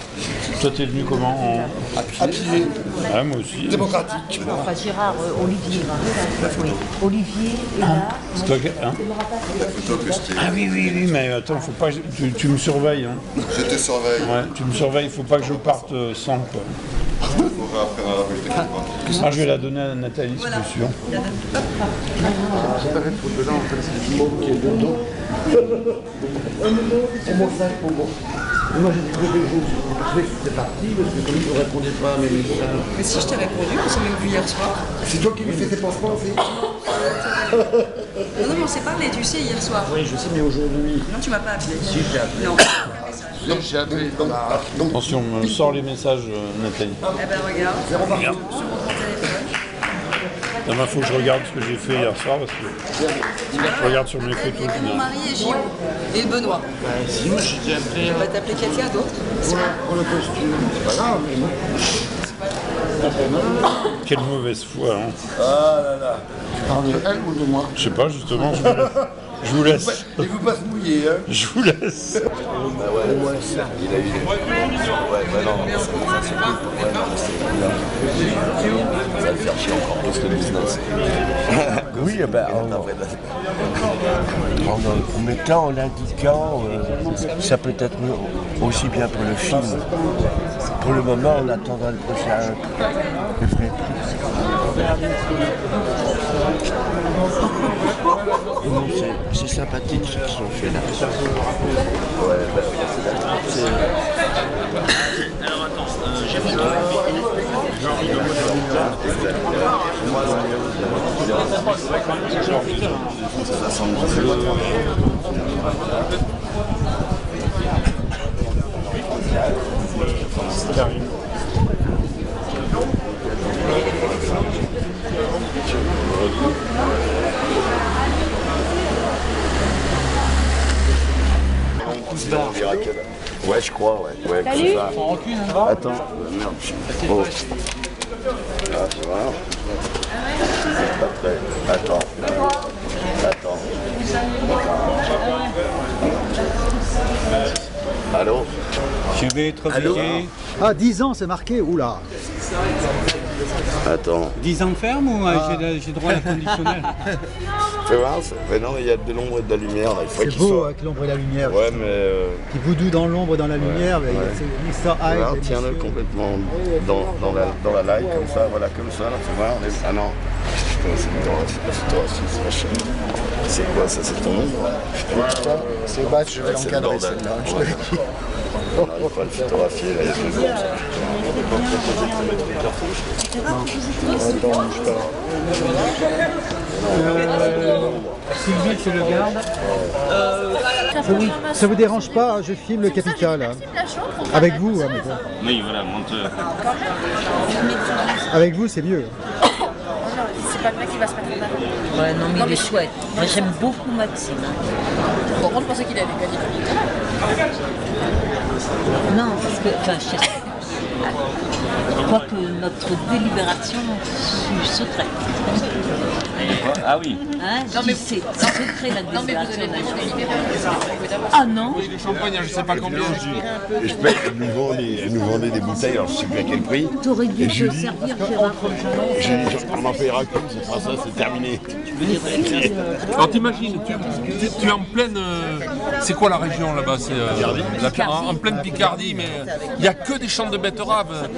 [SPEAKER 17] Toi t'es venu comment
[SPEAKER 1] À pied.
[SPEAKER 17] Ah moi aussi.
[SPEAKER 1] Démocratique.
[SPEAKER 13] Enfin, Gérard Olivier. Oui. Olivier est là.
[SPEAKER 17] C'est toi qui... Hein ah oui, mais attends, faut pas... Tu me surveilles. Hein.
[SPEAKER 10] Je te surveille.
[SPEAKER 17] Ouais, tu me surveilles, faut pas que je parte sans quoi. Ah, je vais la donner à Nathalie, c'est sûr.
[SPEAKER 1] J'ai pas fait de photo là, en fait, c'est du mot qui est dedans. C'est mon sac pour moi. Moi j'ai dit que c'était parti parce que comme vous ne répondez pas à mes messages.
[SPEAKER 2] Mais si je t'ai répondu, on s'est même vu hier soir.
[SPEAKER 1] C'est toi qui lui fais tes pansements aussi.
[SPEAKER 2] Non, mais on s'est parlé, tu sais, hier soir.
[SPEAKER 8] Oui, je sais, mais aujourd'hui...
[SPEAKER 2] Non, tu m'as pas appelé.
[SPEAKER 8] Si, j'ai appelé.
[SPEAKER 2] Non.
[SPEAKER 1] Non, j'ai appelé.
[SPEAKER 17] Attention, me sors les messages, Nathalie.
[SPEAKER 2] Eh ben regarde.
[SPEAKER 17] Regarde.
[SPEAKER 2] Sur mon téléphone.
[SPEAKER 17] Il faut que je regarde ce que j'ai fait hier soir parce que je regarde sur mes photos.
[SPEAKER 2] Il y avait mon mari et Gilles. Et Benoît.
[SPEAKER 8] Sinon, j'ai appelé...
[SPEAKER 2] On va t'appeler Katia, d'autres.
[SPEAKER 1] Pour le costume, c'est pas grave, mais bon.
[SPEAKER 17] Quelle mauvaise foi, hein.
[SPEAKER 8] Ah là là. Tu parles de elle ou de moi?
[SPEAKER 17] Je sais pas, justement,
[SPEAKER 3] Je vous laisse.
[SPEAKER 7] Il ne faut pas se mouiller, hein.
[SPEAKER 3] Je vous laisse.
[SPEAKER 6] Bah ouais, au moins ça. Il a eu des... Ouais, bah non, ça c'est cool. Ouais, non, ça va le faire chier encore plus le business.
[SPEAKER 3] Oui, en mettant, en l'indiquant, ça peut être aussi bien pour le film. Pour le moment, on attendra le prochain, le vrai prix. Non, c'est sympathique ce qu'ils ont fait là.
[SPEAKER 6] Ouais, bah c'est... Alors attends, j'ai fait Ouais, je crois, ouais. Ouais,
[SPEAKER 11] salut.
[SPEAKER 6] ça. Attends, merde. Oh. Ah, tu vois. C'est pas prêt. Attends. Attends. Allô?
[SPEAKER 17] Je vais être obligé.
[SPEAKER 12] Ah, 10 ans, c'est marqué. Oula.
[SPEAKER 6] Attends.
[SPEAKER 17] 10 ans ferme ou j'ai droit à la conditionnelle?
[SPEAKER 6] Tu vois, mais non, il y a de l'ombre et de la lumière là.
[SPEAKER 12] C'est beau avec l'ombre et la lumière.
[SPEAKER 6] Ouais, mais.
[SPEAKER 12] Qui voodoo dans l'ombre et dans la lumière.
[SPEAKER 6] Ouais.
[SPEAKER 12] C'est Mr. Hyde.
[SPEAKER 6] Tiens-le complètement dans la light, comme ça, voilà, comme ça, là, tu vois. Ah non. C'est toi aussi, c'est vachement. C'est quoi ça? C'est ton ombre?
[SPEAKER 7] C'est bas, je vais l'encadrer celle-là. Je te l'ai dit.
[SPEAKER 6] On n'arrive pas à le photographier là, il y a deux secondes.
[SPEAKER 7] Attends, bouge pas.
[SPEAKER 11] Sylvie, tu le gardes.
[SPEAKER 12] Ça vous dérange pas, je filme le capital. Hein. Avec vous, hein,
[SPEAKER 24] Oui, voilà, monteur.
[SPEAKER 12] Avec vous, c'est mieux.
[SPEAKER 2] C'est pas le mec qui va se mettre en avant.
[SPEAKER 5] Ouais, non, mais il est chouette. Moi, j'aime beaucoup Maxime.
[SPEAKER 2] Par contre, je pensais qu'il allait gagner.
[SPEAKER 5] Non, parce que, enfin, je crois que notre délibération fut secrète.
[SPEAKER 24] Ah oui.
[SPEAKER 5] Hein,
[SPEAKER 2] non, mais
[SPEAKER 5] c'est secret la
[SPEAKER 2] non, mais vous
[SPEAKER 5] délibération.
[SPEAKER 2] allez vraiment délibérer.
[SPEAKER 5] Ah non.
[SPEAKER 20] Oui, le champagne, je sais pas combien.
[SPEAKER 10] Et je paye, elle nous vendait des bouteilles, alors je sais plus à quel prix.
[SPEAKER 5] T'aurais dû
[SPEAKER 10] Et
[SPEAKER 5] te
[SPEAKER 10] je lui dis,
[SPEAKER 5] servir, Gérard.
[SPEAKER 10] on n'en paiera qu'une, ce sera ça, c'est terminé.
[SPEAKER 20] Alors t'imagines, tu es en pleine... c'est quoi la région là-bas? C'est en pleine Picardie, mais il n'y a que des champs de betteraves.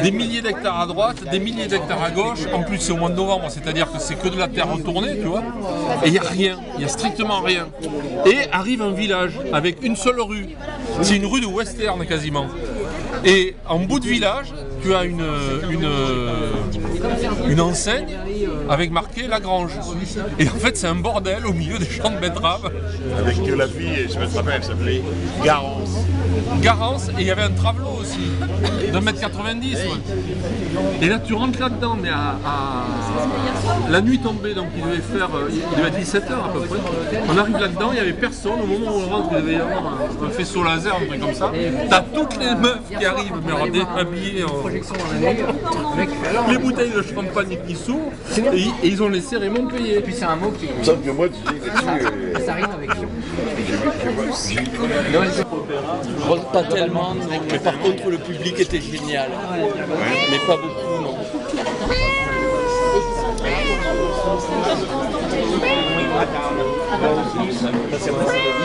[SPEAKER 20] Des milliers d'hectares à droite, des milliers d'hectares à gauche. En plus, c'est au mois de novembre, c'est-à-dire que c'est que de la terre retournée, tu vois. Et il n'y a rien, il n'y a strictement rien. Et arrive un village avec une seule rue. C'est une rue de western quasiment. Et en bout de village, tu as une enseigne avec marqué La Grange. Et en fait, c'est un bordel au milieu des champs de betteraves.
[SPEAKER 10] Avec la fille, je me rappelle, elle s'appelait Garance.
[SPEAKER 20] Garance, et il y avait un travelot aussi, d'1,90 m. Ouais. Et là, tu rentres là-dedans, mais la nuit tombée, donc il devait être 17h à peu près. On arrive là-dedans, il n'y avait personne. Au moment où on rentre, il devait y avoir un faisceau laser, un truc comme ça. T'as toutes les meufs qui arrivent, mais habillées en... Les bouteilles de champagne qui s'ouvrent, et ils ont laissé Raymond payer. Et puis c'est un mot qui...
[SPEAKER 10] Sauf que moi, tu dis là-dessus...
[SPEAKER 11] Ça arrive avec
[SPEAKER 3] Pas tellement, mais par contre le public était génial. Mais pas beaucoup, non.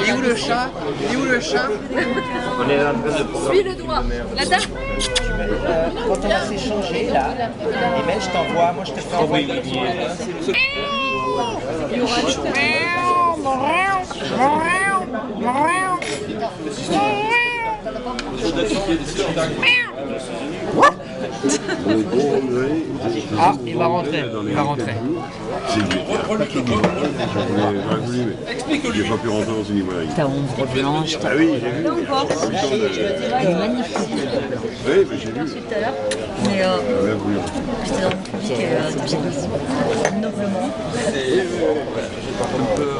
[SPEAKER 2] Il est où le chat? Il est où le chat?
[SPEAKER 24] On est en train de...
[SPEAKER 2] Suis le doigt. La dame.
[SPEAKER 11] Quand on va s'échanger, là, email, je t'envoie, moi je te fais envoyer.
[SPEAKER 24] Ah, il va rentrer.
[SPEAKER 10] Il va rentrer.
[SPEAKER 20] Explique-lui.
[SPEAKER 10] Il n'a pas pu rentrer dans une librairie.
[SPEAKER 5] Ta ombre blanche.
[SPEAKER 10] Ah oui, j'ai vu.
[SPEAKER 5] Elle est magnifique.
[SPEAKER 10] Oui, mais j'ai vu.
[SPEAKER 5] Tout à l'heure. Mais j'étais dans le public noblement.
[SPEAKER 20] On peut